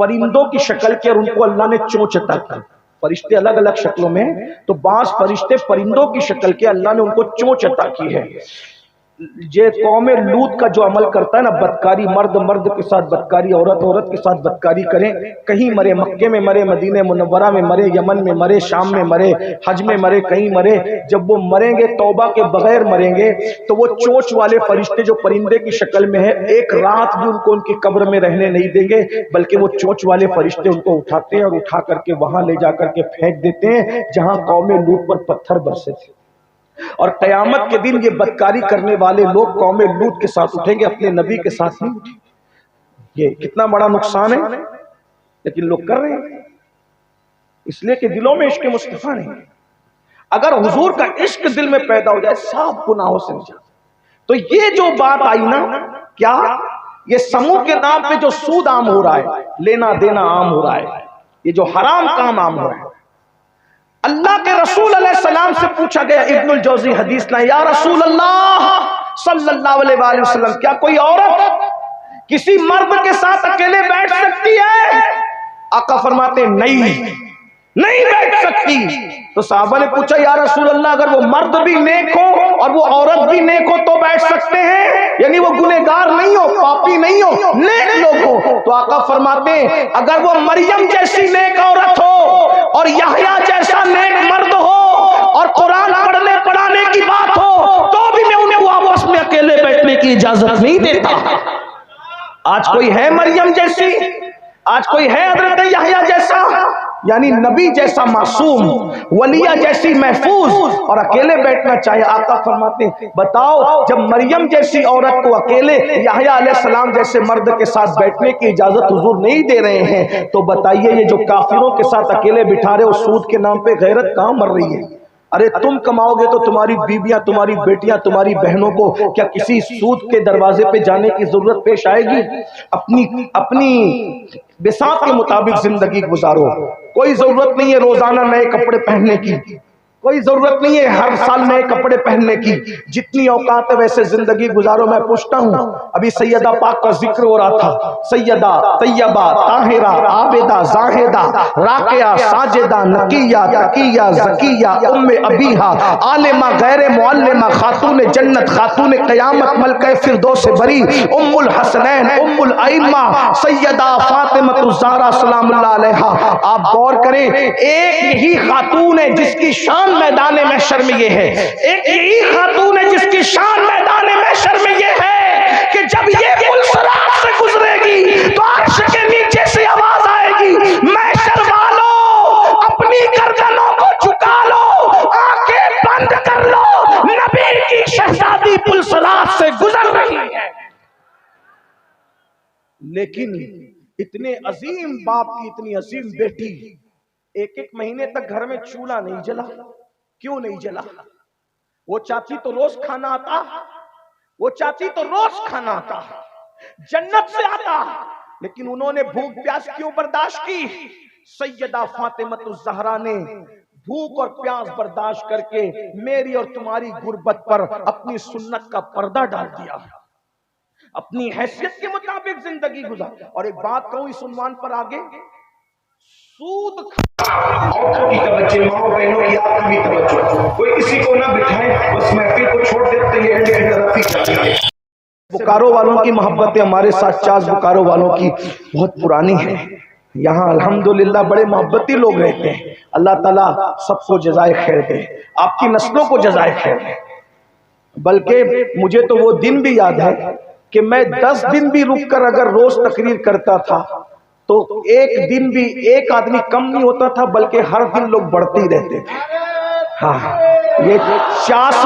پرندوں کی شکل کے، اور ان کو اللہ نے چونچ عطا کی. فرشتے الگ الگ شکلوں میں، تو بعض فرشتے پرندوں کی شکل کے اللہ نے ان کو چونچ عطا کی ہے. یہ قوم لوط کا جو عمل کرتا ہے نا، بدکاری، مرد مرد کے ساتھ بدکاری، عورت عورت کے ساتھ بدکاری کریں، کہیں مرے مکے میں مرے، مدینہ منورہ میں مرے، یمن میں مرے، شام میں مرے، حج میں مرے، کہیں مرے، جب وہ مریں گے توبہ کے بغیر مریں گے تو وہ چونچ والے فرشتے جو پرندے کی شکل میں ہے، ایک رات بھی ان کو ان کی قبر میں رہنے نہیں دیں گے، بلکہ وہ چونچ والے فرشتے ان کو اٹھاتے ہیں اور اٹھا کر کے وہاں لے جا کر کے پھینک دیتے ہیں جہاں قوم لوط پر پتھر برسے تھے. اور قیامت کے دن یہ بدکاری کرنے والے لوگ قوم لوط کے ساتھ اٹھیں گے، اپنے نبی کے ساتھ نہیں اٹھیں. یہ کتنا بڑا نقصان ہے، لیکن لوگ کر رہے ہیں اس لیے کہ دلوں میں عشق مصطفیٰ نہیں. اگر حضور کا عشق دل میں پیدا ہو جائے سب گناہوں سے نجات. تو یہ جو بات آئی نا، کیا یہ سموہ کے نام پہ جو سود عام ہو رہا ہے، لینا دینا عام ہو رہا ہے، یہ جو حرام کام عام ہو رہا ہے، اللہ کے رسول علیہ السلام سے پوچھا گیا، ابن الجوزی حدیث لا، یا رسول اللہ صلی اللہ علیہ وآلہ وسلم، کیا کوئی عورت کسی مرد کے ساتھ اکیلے بیٹھ سکتی ہے؟ آقا فرماتے نہیں بیٹھ سکتی. تو صحابہ نے پوچھا، یا رسول اللہ اگر وہ مرد بھی نیک ہو اور وہ عورت بھی نیک ہو تو بیٹھ سکتے ہیں؟ یعنی وہ گنہگار نہیں ہو، پاپی نہیں ہو، نیک لوگ ہو. تو آقا فرماتے ہیں اگر وہ مریم جیسی نیک عورت ہو اور یحییٰ جیسا نیک مرد ہو اور قرآن پڑھنے پڑھانے کی بات ہو تو بھی میں انہیں وہ آپس میں اکیلے بیٹھنے کی اجازت نہیں دیتا. آج کوئی ہے مریم جیسی؟ آج کوئی ہے حضرت یحییٰ جیسا؟ یعنی نبی جیسا معصوم، ولیہ جیسی محفوظ، اور اکیلے بیٹھنا چاہیے. آقا فرماتے ہیں بتاؤ جب مریم جیسی عورت کو اکیلے یحییٰ علیہ السلام جیسے مرد کے ساتھ بیٹھنے کی اجازت حضور نہیں دے رہے ہیں، تو بتائیے یہ جو کافروں کے ساتھ اکیلے بٹھا رہے ہو، سود کے نام پہ غیرت کہاں مر رہی ہے؟ ارے تم کماؤ گے تو تمہاری بیویاں، تمہاری بیٹیاں، تمہاری بہنوں کو کیا کسی سود کے دروازے پہ جانے کی ضرورت پیش آئے گی؟ اپنی بساط کے مطابق زندگی گزارو. کوئی ضرورت نہیں ہے روزانہ نئے کپڑے پہننے کی، کوئی ضرورت نہیں ہے ہر سال نئے کپڑے پہننے کی. جتنی اوقات ہے ویسے زندگی گزارو. میں پوچھتا ہوں، ابھی سیدہ پاک کا ذکر ہو رہا تھا، سیدہ طیبہ طاہرہ عابدہ زاہدہ راقیہ ساجدہ نقیہ تقیہ زکیہ ام ابیہا عالمہ غیر معلمہ خاتون جنت خاتون قیامت ملکہ فردوس بری ام الحسنین ام الائمہ سیدہ فاطمہ الزہرا سلام اللہ علیہا. آپ غور کریں، ایک یہی خاتون ہے جس کی شان میدان محشر میں یہ ہے، ایک یہی خاتون ہے جس کی شان میدان محشر میں یہ ہے کہ جب یہ پل صراط سے گزرے گی تو عرش کے نیچے سے آواز آئے گی، محشر والوں اپنی گردنوں کو جھکا لو، آنکھیں بند کر لو، نبی کی شہزادی پل صراط سے گزر رہی ہے. لیکن اتنے عظیم باپ کی اتنی عظیم بیٹی ایک مہینے تک گھر میں چولہا نہیں جلا. کیوں نہیں جلا؟ وہ چاہتی تو روز کھانا آتا، وہ چاہتی تو روز کھانا آتا، جنت سے آتا، لیکن انہوں نے بھوک پیاس کیوں برداشت کی؟ سیدہ فاطمہ الزہرا نے بھوک اور پیاس برداشت کر کے میری اور تمہاری غربت پر اپنی سنت کا پردہ ڈال دیا، اپنی حیثیت کے مطابق زندگی گزار. اور ایک بات کہوں اس عنوان پر آگے، سود عورتوں کی توجہ، ماں بہنوں کی آپ کی بھی توجہ، کوئی کسی کو نہ بٹھائیں، بس محفل کو چھوڑ دیتے ہیں اینڈ کی طرف ہی چلتے ہیں. بکارو والوں کی محبتیں ہمارے ساتھ چاز بکارو والوں کی بہت پرانی ہیں. یہاں الحمدللہ بڑے محبتی لوگ رہتے ہیں. اللہ تعالیٰ سب کو جزائے خیر دے، آپ کی نسلوں کو جزائے خیر دے. بلکہ مجھے تو وہ دن بھی یاد ہے کہ میں 10 دن بھی رک کر اگر روز تقریر کرتا تھا تو ایک دن بھی ایک آدمی کم نہیں ہوتا تھا، بلکہ ہر دن لوگ بڑھتے ہی رہتے تھے. ہاں، یہ چاس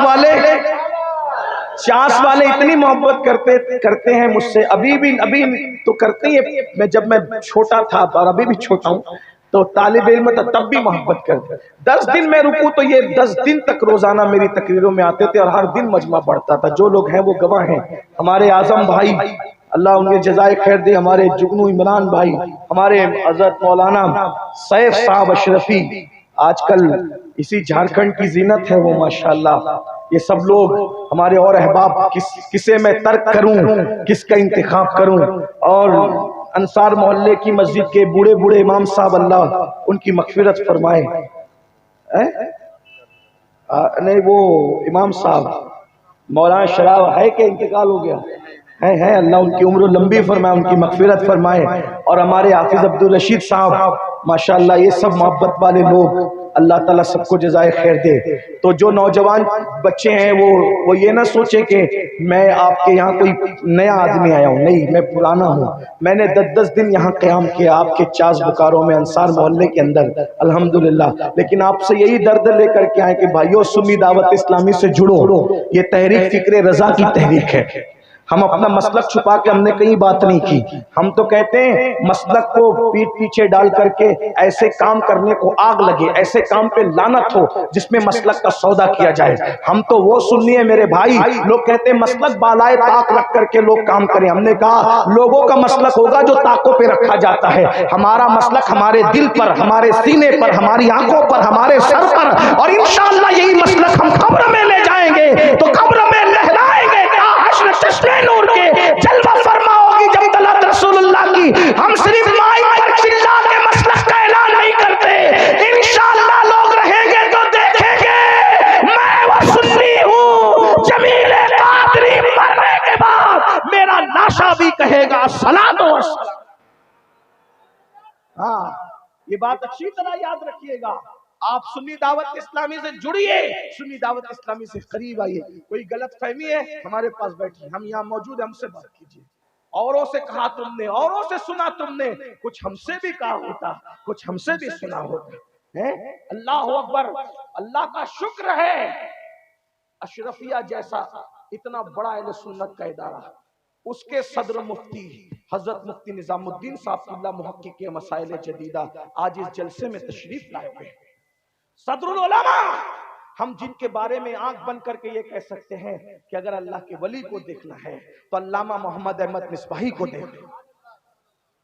والے اتنی محبت کرتے ہیں مجھ سے، ابھی تو کرتے ہیں. جب میں چھوٹا تھا اور ابھی بھی چھوٹا ہوں تو طالب علم تھا تب بھی محبت کرتے. 10 دن میں رکوں تو یہ 10 دن تک روزانہ میری تقریروں میں آتے تھے اور ہر دن مجمع بڑھتا تھا. جو لوگ ہیں وہ گواہ ہیں. ہمارے اعظم بھائی اللہ انہیں جزائے خیر دے، ہمارے جگنو عمران بھائی، ہمارے حضرت مولانا سیف صاحب اشرفی، آج کل اسی جھارکھنڈ کی زینت ہے وہ ماشاءاللہ. یہ سب لوگ ہمارے اور احباب، کسے میں ترک کروں، کس کا انتخاب کروں. اور انصار محلے کی مسجد کے بوڑھے بوڑھے امام صاحب اللہ ان کی مغفرت فرمائے. نہیں وہ امام صاحب مولانا شراب ہے کہ انتقال ہو گیا ہے اللہ ان کی عمر لمبی فرمائے، ان کی مغفرت فرمائے. اور ہمارے حافظ عبدالرشید صاحب ماشاءاللہ یہ سب محبت والے لوگ، اللہ تعالیٰ سب کو جزائے خیر دے. تو جو نوجوان بچے ہیں وہ یہ نہ سوچے کہ میں آپ کے یہاں کوئی نیا آدمی آیا ہوں، نہیں میں پرانا ہوں. میں نے 10 دن یہاں قیام کیا آپ کے چاس بکاروں میں انصار محلے کے اندر الحمدللہ. لیکن آپ سے یہی درد لے کر کے آئے کہ بھائیو سنی دعوت اسلامی سے جڑو. یہ تحریک فکر رضا کی تحریک ہے. ہم اپنا مسلک چھپا کے ہم نے کہیں بات نہیں کی. ہم تو کہتے ہیں مسلک کو پیٹ پیچھے ڈال کر کے ایسے کام کرنے کو آگ لگے، ایسے کام پہ لعنت ہو جس میں مسلک کا سودا کیا جائے. ہم تو وہ سنی ہے میرے بھائی، لوگ کہتے ہیں مسلک بالائے طاق رکھ کر کے لوگ کام کریں. ہم نے کہا لوگوں کا مسلک ہوگا جو طاقوں پہ رکھا جاتا ہے. ہمارا مسلک ہمارے دل پر، ہمارے سینے پر، ہماری آنکھوں پر، ہمارے سر پر، اور انشاءاللہ یہی مسلک ہم قبر میں لے جائیں گے تو قبر میں لہرائیں گے. چشمے نور کے جلوہ فرما ہوگی جب طلعت رسول اللہ کی. ہم صرف مائک پر چلا کے مسلک کا اعلان نہیں کرتے. انشاءاللہ لوگ رہیں گے تو دیکھیں گے میں وہ سنی ہوں. جمیل قادری مرنے کے بعد میرا لاشا بھی کہے گا الصلاۃ والسلام. ہاں یہ بات اچھی طرح یاد رکھیے گا. آپ سنی دعوت اسلامی سے جڑیے، سنی دعوت اسلامی سے قریب آئیے. کوئی غلط فہمی ہے ہمارے پاس بیٹھیے، ہم یہاں موجود ہیں، ہم سے بات کیجیے. اوروں سے کہا تم نے، اوروں سے سنا تم نے، کچھ ہم سے بھی کہا ہوتا، کچھ ہم سے بھی سنا ہوتا. اللہ اکبر. اللہ کا شکر ہے اشرفیہ جیسا اتنا بڑا اہل سنت کا ادارہ، اس کے صدر مفتی حضرت مفتی نظام الدین صاحب اللہ محقق کے مسائل جدیدہ آج اس جلسے میں تشریف لائے ہوئے. صدر العلماء، ہم جن کے بارے میں آنکھ بند کر کے یہ کہہ سکتے ہیں کہ اگر اللہ کے ولی کو دیکھنا ہے تو علامہ محمد احمد مصباحی کو دیکھیں.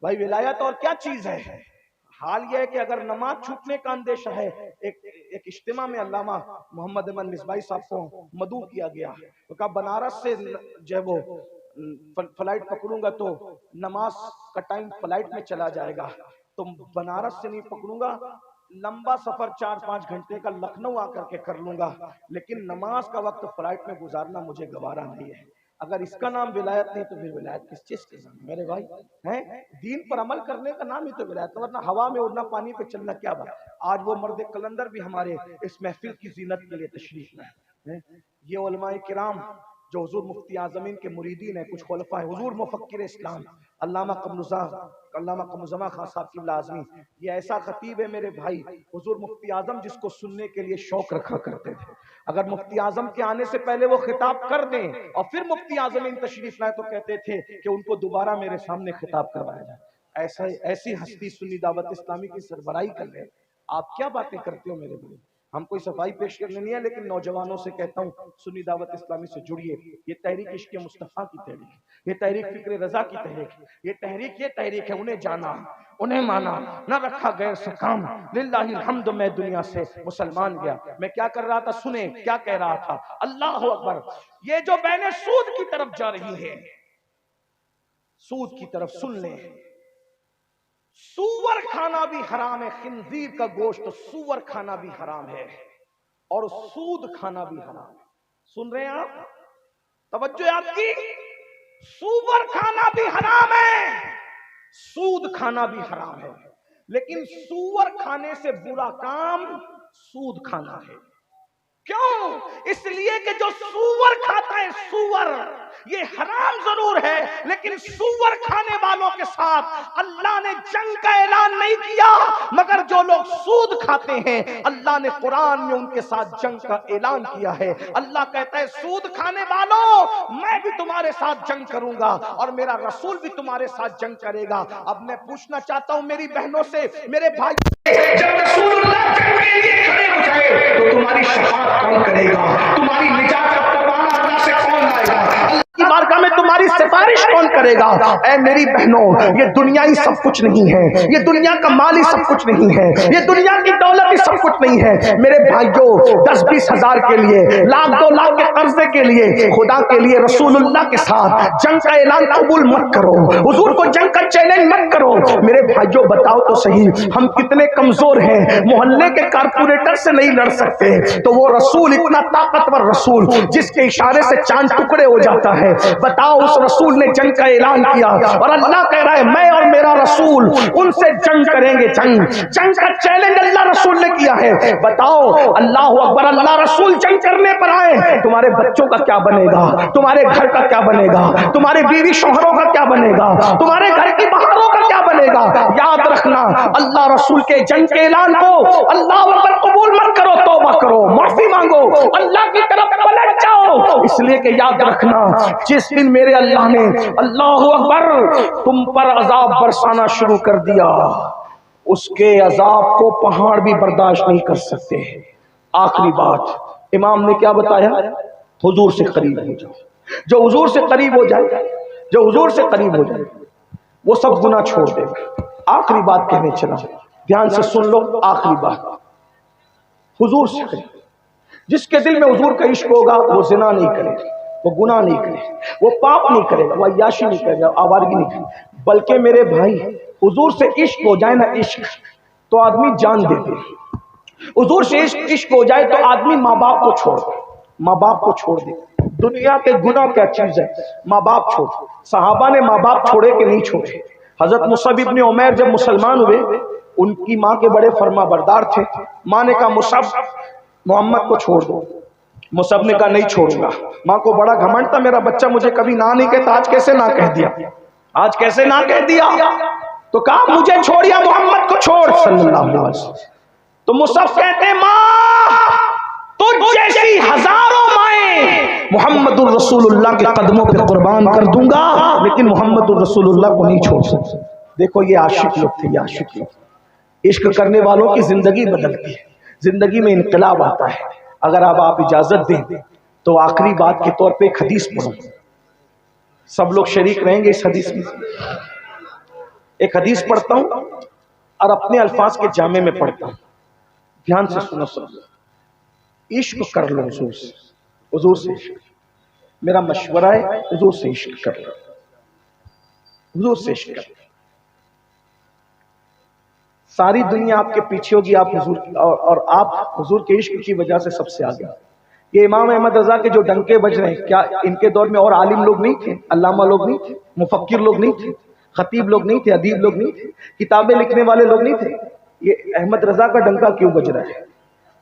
بھائی ولایت اور کیا چیز ہے. حال یہ ہے کہ اگر نماز چھوٹنے کا اندیشہ ہے، ایک اجتماع میں علامہ محمد احمد مصباحی صاحب کو مدعو کیا گیا تو کہا بنارس سے جو ہے وہ فلائٹ پکڑوں گا تو نماز کا ٹائم فلائٹ میں چلا جائے گا، تو بنارس سے نہیں پکڑوں گا، لمبا سفر 4-5 گھنٹے کا لکھنؤ آ کر کے کر لوں گا، لیکن نماز کا وقت فلائٹ میں گزارنا مجھے گوارا نہیں ہے. اگر اس کا نام ولایت نہیں تو پھر ولایت کس چیز کے نام میرے بھائی ہیں؟ دین پر عمل کرنے کا نام ہی تو ولایت، ورنہ ہوا میں اڑنا پانی پہ چلنا کیا بات. آج وہ مرد کلندر بھی ہمارے اس محفل کی زینت کے لیے تشریف لائے. یہ علماء کرام جو حضور مفتی اعظمین کے مریدین ہیں، کچھ خلفاء حضور مفکر اسلام علامہ قمرزمان خان صاحب کی لازمی، یہ ایسا خطیب ہے میرے بھائی، حضور مفتی اعظم جس کو سننے کے لیے شوق رکھا کرتے تھے. اگر مفتی اعظم کے آنے سے پہلے وہ خطاب کر دیں اور پھر مفتی اعظمین تشریف لائے تو کہتے تھے کہ ان کو دوبارہ میرے سامنے خطاب کروایا جائے. ایسی ہستی سنی دعوت اسلامی کی سربراہی کر رہے. آپ کیا باتیں کرتے ہو میرے بھائی. ہم کوئی صفائی پیش کرنے نہیں ہے، لیکن نوجوانوں سے کہتا ہوں سنی دعوت اسلامی سے جڑیے. یہ تحریک عشق مصطفیٰ کی تحریک، یہ تحریک فکر رضا کی تحریک، یہ تحریک ہے انہیں جانا، انہیں مانا، نہ رکھا غیر سے کام. للہ الحمد میں دنیا سے مسلمان گیا. میں کیا کر رہا تھا سنیں کیا کہہ رہا تھا. اللہ اکبر. یہ جو بہنیں سود کی طرف جا رہی ہیں، سود کی طرف سن لیں. سور کھانا بھی حرام ہے، خنزیر کا گوشت سور کھانا بھی حرام ہے، اور سود کھانا بھی حرام ہے. سن رہے ہیں آپ؟ توجہ آپ کی. سور کھانا بھی حرام ہے، سود کھانا بھی حرام ہے، لیکن سور کھانے سے برا کام سود کھانا ہے. کیوں؟ اس لیے کہ جو سور کھاتا ہے، سور یہ حرام ضرور ہے، لیکن سور کھانے والوں کے ساتھ اللہ نے جنگ کا اعلان نہیں کیا، مگر جو لوگ سود کھاتے ہیں اللہ نے قرآن میں ان کے ساتھ جنگ کا اعلان کیا ہے. اللہ کہتا ہے سود کھانے والوں میں بھی تمہارے ساتھ جنگ کروں گا اور میرا رسول بھی تمہارے ساتھ جنگ کرے گا. اب میں پوچھنا چاہتا ہوں میری بہنوں سے، میرے بھائی، جب رسول اللہ جنگ کے لیے کھڑے ہو جائے تو تمہاری شفاعت کون کرے گا؟ تمہاری نجات کا پروانہ اللہ سے کون لائے گا؟ اللہ کی بارگاہ میں تمہاری سفارش کون کرے گا؟ کرے گا۔ اے میری بہنوں، یہ دنیا ہی سب کچھ نہیں ہے، یہ دنیا کا مال ہی سب کچھ نہیں ہے، یہ دنیا کی دولت ہی سب کچھ نہیں ہے۔ میرے بھائیوں، 10-20 ہزار کے لیے، لاکھ 2 لاکھ کے قرضے کے لیے، خدا کے لیے رسول اللہ کے ساتھ جنگ کا اعلان قبول مت کرو، حضور کو جنگ کا چیلنج مت کرو۔ میرے بھائیوں بتاؤ تو صحیح، ہم کتنے کمزور ہیں، محلے کے کارپوریٹر سے نہیں لڑ سکتے، تو وہ رسول اتنا طاقتور رسول جس کے اشارے سے چاند ٹکڑے ہو جاتا ہے، بتاؤ اس رسول نے جنگ کا اعلان کیا، اور اللہ کہہ رہا ہے میں اور میرا رسول ان سے جنگ کریں گے۔ جنگ کا چیلنج اللہ رسول نے کیا ہے۔ بتاؤ، اللہ اکبر، اللہ رسول جنگ کرنے پر آئے، تمہارے بچوں کا کیا بنے گا، تمہارے گھر کا کیا بنے گا، تمہارے بیوی شوہروں کا کیا بنے گا، تمہارے گھر کی بہاروں کا کیا بنے گا۔ یاد رکھنا، اللہ رسول کے جنگ کے اعلان کو اللہ اکبر قبول مت کرو، توبہ کرو، معافی مانگو، اللہ کی طرف پلٹ جاؤ، اس لیے کہ یاد رکھنا جس دن میرے اللہ نے اللہ اکبر تم پر عذاب برسانا شروع کر دیا، اس کے عذاب کو پہاڑ بھی برداشت نہیں کر سکتے۔ آخری بات امام نے کیا بتایا؟ حضور سے قریب ہو جاؤ۔ جو حضور سے قریب ہو جائے، جو حضور سے قریب ہو جائے وہ سب گناہ چھوڑ دے گا۔ آخری بات کہنے چلا، دھیان سے سن لو، آخری بات، حضور سے قریب۔ جس کے دل میں حضور کا عشق ہوگا وہ زنا نہیں کرے گا، وہ گناہ نہیں کرے گا، وہ پاپ نہیں کرے گا، وہ عیاشی نہیں کرے گا، آوارگی نہیں کرے گا، بلکہ میرے بھائی حضور سے عشق ہو جائے نا، عشق تو آدمی جان دے دے۔ حضور سے عشق ہو جائے تو آدمی ماں باپ کو چھوڑ دے، ماں باپ کو چھوڑ دے۔ دنیا کے گناہ کیا چیز ہے؟ ماں باپ چھوڑ۔ صحابہ نے ماں باپ چھوڑے کہ نہیں چھوڑے؟ حضرت مصعب ابن عمیر جب مسلمان ہوئے، ان کی ماں کے بڑے فرما بردار تھے، ماں نے کہا مصعب محمد کو چھوڑ دو، مصعب نے کہا نہیں چھوڑوں گا۔ ماں کو بڑا گھمنڈ تھا، میرا بچہ مجھے کبھی نہ نہیں کہتا، آج کیسے نہ کہہ دیا، آج کیسے نہ کہہ دیا، تو کہا مجھے چھوڑ یا محمد کو چھوڑ صلی اللہ علیہ وسلم۔ تو مصعب کہتے ماں تجھ جیسی ہزاروں مائیں محمد الرسول اللہ کے قدموں پہ قربان کر دوں گا، لیکن محمد الرسول اللہ کو نہیں چھوڑ سکتا۔ دیکھو یہ عاشق لوگ تھے، یہ عاشق لوگ، عشق کرنے والوں کی زندگی بدلتی ہے، زندگی میں انقلاب آتا ہے۔ اگر آپ اجازت دیں تو آخری بات کے طور پہ ایک حدیث پڑھوں، سب لوگ شریک رہیں گے اس حدیث میں۔ ایک حدیث پڑھتا ہوں اور اپنے الفاظ کے جامع میں پڑھتا ہوں، دھیان سے سنو سب۔ عشق کر لو حضور سے، حضور سے عشق، میرا مشورہ ہے حضور سے عشق کر لو، حضور سے عشق کر لو۔ ساری دنیا آپ کے پیچھے ہوگی، آپ حضور اور آپ حضور کے عشق کی وجہ سے سب سے آگے۔ یہ امام احمد رضا کے جو ڈنکے بج رہے ہیں، کیا ان کے دور میں اور عالم لوگ نہیں تھے، علامہ لوگ نہیں تھے، مفکر لوگ نہیں تھے، خطیب لوگ نہیں تھے، ادیب لوگ نہیں تھے، کتابیں لکھنے والے لوگ نہیں تھے؟ یہ احمد رضا کا ڈنکا کیوں بج رہا ہے؟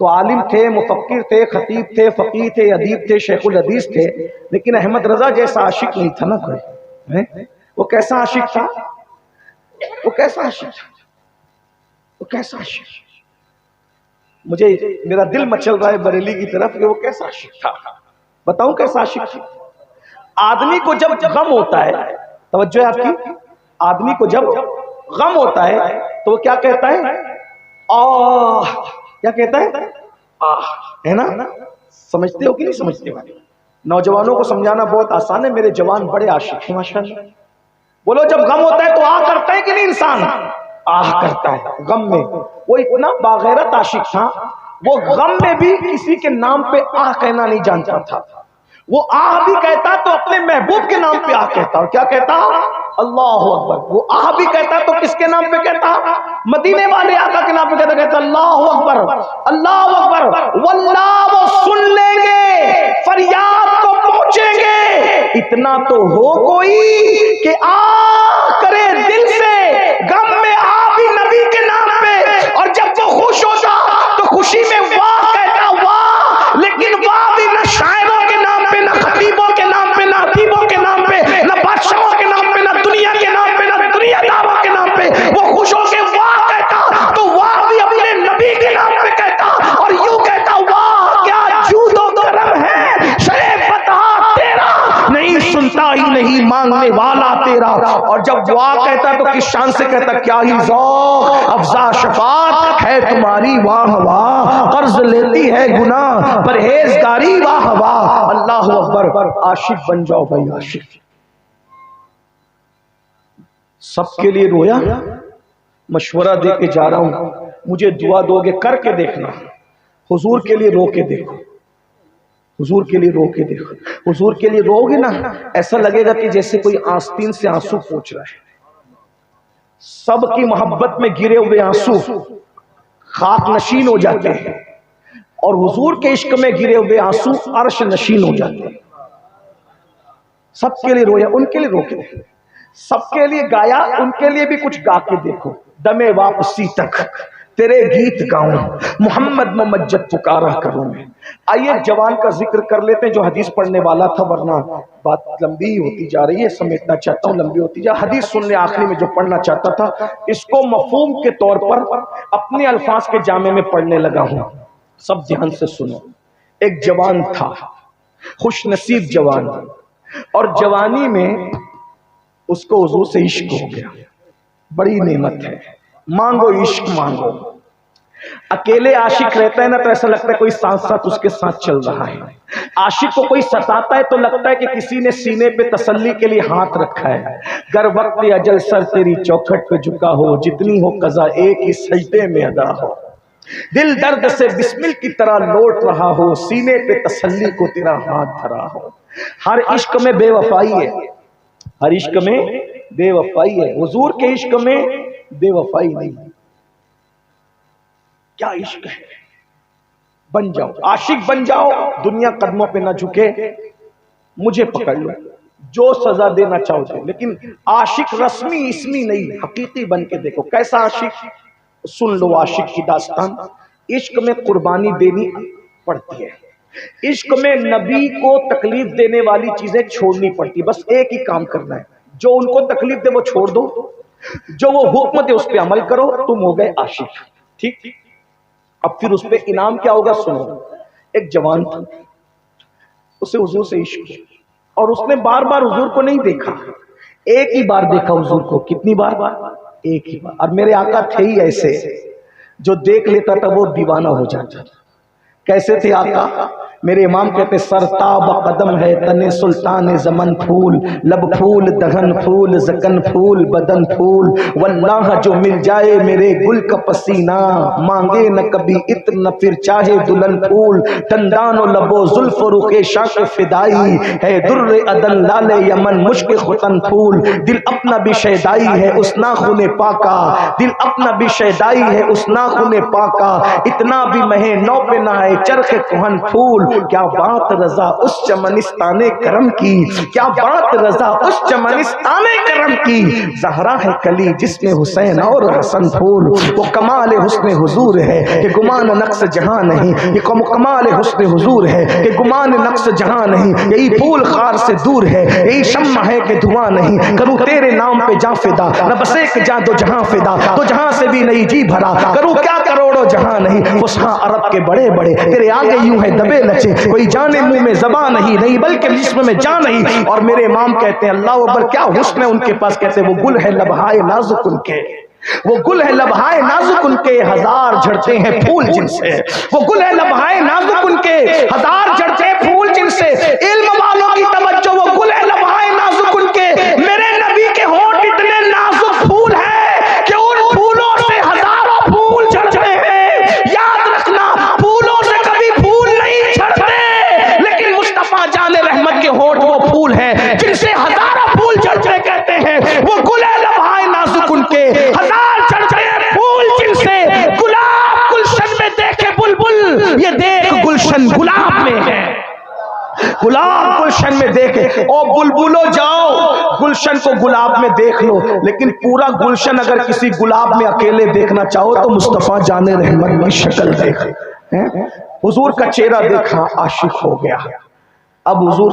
تو عالم تھے، مفکر تھے، خطیب تھے، فقیہ تھے، ادیب تھے، شیخ الحدیث تھے، لیکن احمد رضا جیسا عاشق نہیں تھا نا کوئی۔ وہ کیسا عاشق تھا؟ وہ کیسا عاشق تھا؟ وہ کیسا عاشق؟ مجھے میرا دل مچل رہا ہے بریلی کی طرف کہ وہ کیسا عاشق تھا۔ بتاؤں کیسا عاشق تھا؟ آدمی کو جب غم ہوتا ہے، توجہ ہے آپ کی، آدمی کو جب غم ہوتا ہے تو وہ کیا کہتا ہے؟ آہ، کیا کہتا ہے؟ آہ، ہے نا؟ سمجھتے ہو کہ نہیں سمجھتے ہو؟ نوجوانوں کو سمجھانا بہت آسان ہے، میرے جوان بڑے عاشق ہیں ماشاءاللہ۔ بولو جب غم ہوتا ہے تو آہ کرتا ہے کہ نہیں انسان؟ آہ کرتا ہے غم میں۔ وہ اتنا باغیرت عاشق تھا، وہ غم میں بھی کسی کے نام پہ آہ کہنا نہیں جانتا تھا۔ وہ آہ بھی کہتا تو اپنے محبوب کے نام پہ آہ کہتا، اور کیا کہتا؟ اللہ اکبر۔ وہ آہ بھی کہتا تو کس کے نام پہ کہتا؟ مدینے والے آقا کے نام پہ کہتا، کہتا اللہ اکبر، اللہ اکبر، واللہ وہ سن لیں گے، فریاد کو پہنچیں گے، اتنا تو ہو کوئی کہ آہ کرے دل سے، غم میں آہ بھی نبی کے نام پہ، اور جب وہ خوش ہوتا تو خوشی میں واہ کہتا، واہ، لیکن واہ بھی نہ شاعروں کے نام پہ، نہ خطیبوں کے نام پہ، نہ ادیبوں کے نام پہ، نہ بادشاہوں کے نام پہ، نہ دنیا کے نام پہ، نہ دنیا داروں کے نام پہ، وہ خوش ہو کے واہ کہتا تو واہ بھی اپنے نبی کے نام پہ کہتا، اور یوں کہتا واہ کیا جود و کرم ہے، شرح فتح تیرا، نہیں سنتا ہی نہیں مانگنے والا تیرا۔ اور جب واہ کہتا تو کس شان سے کہتا؟ کیا ہی ذوق افزا شفاعت ہے تمہاری واہ واہ، قرض لیتی ہے گناہ پرہیزگاری واہ واہ۔ اللہ اکبر، عاشق بن جاؤ بھائی، عاشق سب کے لیے رویا. مشورہ دے کے جا رہا ہوں, مجھے دعا دو گے کر کے دیکھنا, حضور کے لیے رو کے دیکھو, حضور کے لیے رو کے دیکھو. حضور کے لیے رو گے نا, ایسا لگے گا کہ جیسے کوئی آستین سے آنسو پوچھ رہا ہے. سب کی محبت میں گرے ہوئے آنسو خاک نشین ہو جاتے ہیں, اور حضور کے عشق میں گرے ہوئے آنسو عرش نشین ہو جاتے ہیں. سب کے لیے رویا, ان کے لیے رو کے دیکھو. سب کے لیے گایا, ان کے لیے بھی کچھ گا کے دیکھو. دمے واپسی تک تیرے گیت گاؤں, محمد ممجد پکارا کروں میں. آئیے ایک جوان کا ذکر کر لیتے ہیں جو حدیث پڑھنے والا تھا, ورنہ بات لمبی ہوتی جا رہی ہے, سمیٹنا چاہتا ہوں لمبی ہوتی جا. حدیث سن لے آخری میں جو پڑھنا چاہتا تھا, اس کو مفہوم کے طور پر اپنے الفاظ کے جامع میں پڑھنے لگا ہوں. سب دھیان سے سنو. ایک جوان تھا, خوش نصیب جوان, اور جوانی میں اس کو حضور سے عشق ہو گیا. بڑی نعمت ہے, مانگو عشق مانگو. اکیلے عاشق رہتا ہے نا تو ایسا لگتا ہے کوئی ساتھ ساتھ اس کے ساتھ چل رہا ہے. عاشق کو کوئی ستاتا ہے تو لگتا ہے کہ کسی نے سینے پہ تسلی کے لیے ہاتھ رکھا ہے. گر وقت اجل سر تیری چوکھٹ پہ جھکا ہو, جتنی ہو قضا ایک ہی سجدے میں ادا ہو. دل درد سے بسمل کی طرح لوٹ رہا ہو, سینے پہ تسلی کو تیرا ہاتھ دھرا ہو. ہر عشق میں بے وفائی ہے, ہر عشق میں بے وفائی ہے. حضور کے عشق میں بے وفائی نہیں. کیا عشق ہے, بن جاؤ عاشق بن جاؤ, دنیا قدموں پہ نہ جھکے, مجھے پکڑ لو, جو سزا دینا چاہو دے, لیکن عاشق رسمی اسمی نہیں, حقیقی بن کے دیکھو. کیسا عاشق, سن لو عاشق کی داستان. عشق میں قربانی دینی پڑتی ہے, عشق میں نبی کو تکلیف دینے والی چیزیں چھوڑنی پڑتی. بس ایک ہی کام کرنا ہے, جو ان کو تکلیف دے وہ چھوڑ دو, جو وہ حکم دے اس پہ عمل کرو, تم ہو گئے عاشق. ٹھیک, اب پھر اس پہ انعام کیا ہوگا سنو. ایک جوان تھا, اسے حضور سے عشق, اور اس نے بار بار حضور کو نہیں دیکھا, ایک ہی بار دیکھا حضور کو. کتنی بار؟ ایک ہی بار. اور میرے آقا تھے ہی ایسے, جو دیکھ لیتا تھا وہ دیوانہ ہو جاتا. کیسے تھے آقا؟ میرے امام کہتے سرتاب قدم ہے تن سلطان زمن پھول, لب پھول دہن پھول زکن پھول بدن پھول, واللہ جو مل جائے میرے گل کا پسینہ, مانگے نہ کبھی عطر نہ پھر چاہے دلہن پھول. دندان و لب و زلف و رخ شاک فدائی ہے, در عدن لال یمن مشک ختن پھول. دل اپنا بھی شیدائی ہے اس ناخن پاکا, دل اپنا بھی شیدائی ہے اس ناخن پاکا. اتنا بھی مہ نو پہ نہ ہے چرخ کہن پھول. کیا بات رضا اس چمنستان کرم کی, کیا بات رضا اس چمنستان کرم کی. زہرا ہے کلی جس میں حسین اور حسن پھول. وہ کمال حسن حضور ہے کہ گمان نقص جہاں نہیں, یہ کمال حسن حضور ہے کہ گمان نقص جہاں نہیں. یہی پھول خار سے دور ہے, یہی شمع ہے کہ دھواں نہیں. کروں تیرے نام پہ جاں فدا, نہ بس ایک جاں دو جہاں فدا, تو جہاں سے بھی نہیں جی بھرا. کروں کیا کروڑوں جہاں نہیں, فصحا عرب کے بڑے بڑے تیرے آگے یوں ہے دبے لچے. کوئی جانے منہ میں زبان نہیں بلکہ جسم میں جان نہیں. اور میرے امام کہتے ہیں اللہ اکبر کیا حسن ہے ان کے پاس. کہتے ہیں وہ گل ہے لبہائے نازک ان کے, وہ گل ہے لبہائے نازک ان کے, ہزار جھڑتے ہیں پھول جن سے. وہ گل ہے لبہائے نازک ان کے, ہزار جھڑتے ہیں پھول جن سے. علم والوں کی توجہ, وہ گل ہے لبہائے نازک ان کے. میرے نبی کے ہونٹ اتنے نازک پھول ہیں کہ ان پھولوں سے ہزاروں پھول جھڑتے ہیں. یاد رکھنا پھولوں سے کبھی پھول نہیں جھڑتے, لیکن مصطفیٰ جان رحمت کے ہونٹ وہ پھول ہیں جن سے ہزاروں پھول جھڑتے. کہتے ہیں وہ گل ہے لبہائے نازک ان کے, ہزار جھڑتے ہیں پھول جن سے. گلاب گلشن میں دیکھے بلبل, یہ دیکھ گلشن گلاب میں ہے. گلاب گلشن میں دیکھے, او بلبلو جاؤ گلشن کو گلاب میں دیکھ لو, لیکن پورا گلشن اگر کسی گلاب میں اکیلے دیکھنا چاہو تو مصطفیٰ جان رحمت کی شکل دیکھ. حضور کا چہرہ دیکھا, عاشق ہو گیا. اب حضور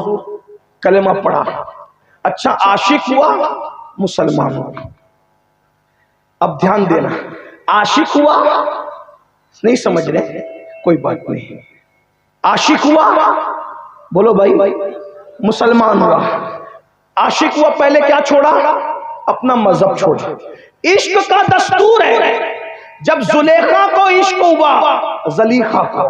کلمہ پڑھا, اچھا عاشق ہوا, مسلمان ہوا. اب دھیان دینا, عاشق ہوا, نہیں سمجھ رہے, کوئی بات نہیں. عاشق ہوا, بولو بھائی, مسلمان ہوا. عاشق ہوا, پہلے کیا چھوڑا, اپنا مذہب چھوڑا. عشق کا دستور ہے, جب زلیخا کو عشق ہوا, زلیخا کو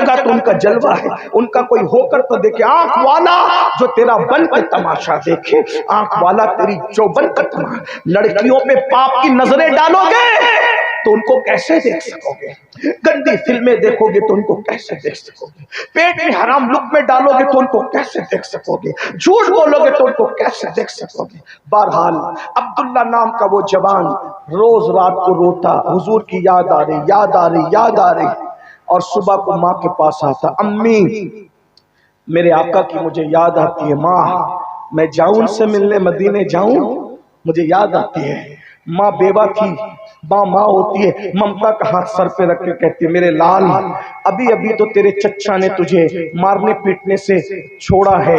جگہ تو ان کا جلوہ ہے، ان کا کوئی ہو کر تو دیکھے، آنکھ والا جو تیرا بن کے تماشا دیکھے، آنکھ والا تیری جو بن کر تماشا، لڑکیوں پہ پاپ کی نظریں ڈالو گے تو ان کو کیسے دیکھ سکو گے؟ گندی فلمیں دیکھو گے تو ان کو کیسے دیکھ سکو گے؟ پیٹ میں حرام لقمے ڈالو گے تو ان کو کیسے دیکھ سکو گے؟ جھوٹ بولو گے تو ان کو کیسے دیکھ سکو گے؟ بہرحال عبداللہ نام کا وہ جوان روز رات کو روتا، حضور کی یاد آ رہی، یاد آ رہی، یاد آ رہی، اور صبح کو ماں کے پاس آتا، امی میرے آقا کی مجھے یاد آتی ہے، ماں میں جاؤں ان سے ملنے، مدینے جاؤں، مجھے یاد آتی ہے۔ ماں بیوہ تھی، ماں ہوتی ہے، ممتا کا ہاتھ سر پہ رکھ کے کہتی ہے، میرے لال ابھی ابھی تو تیرے چچا نے تجھے مارنے پیٹنے سے چھوڑا ہے،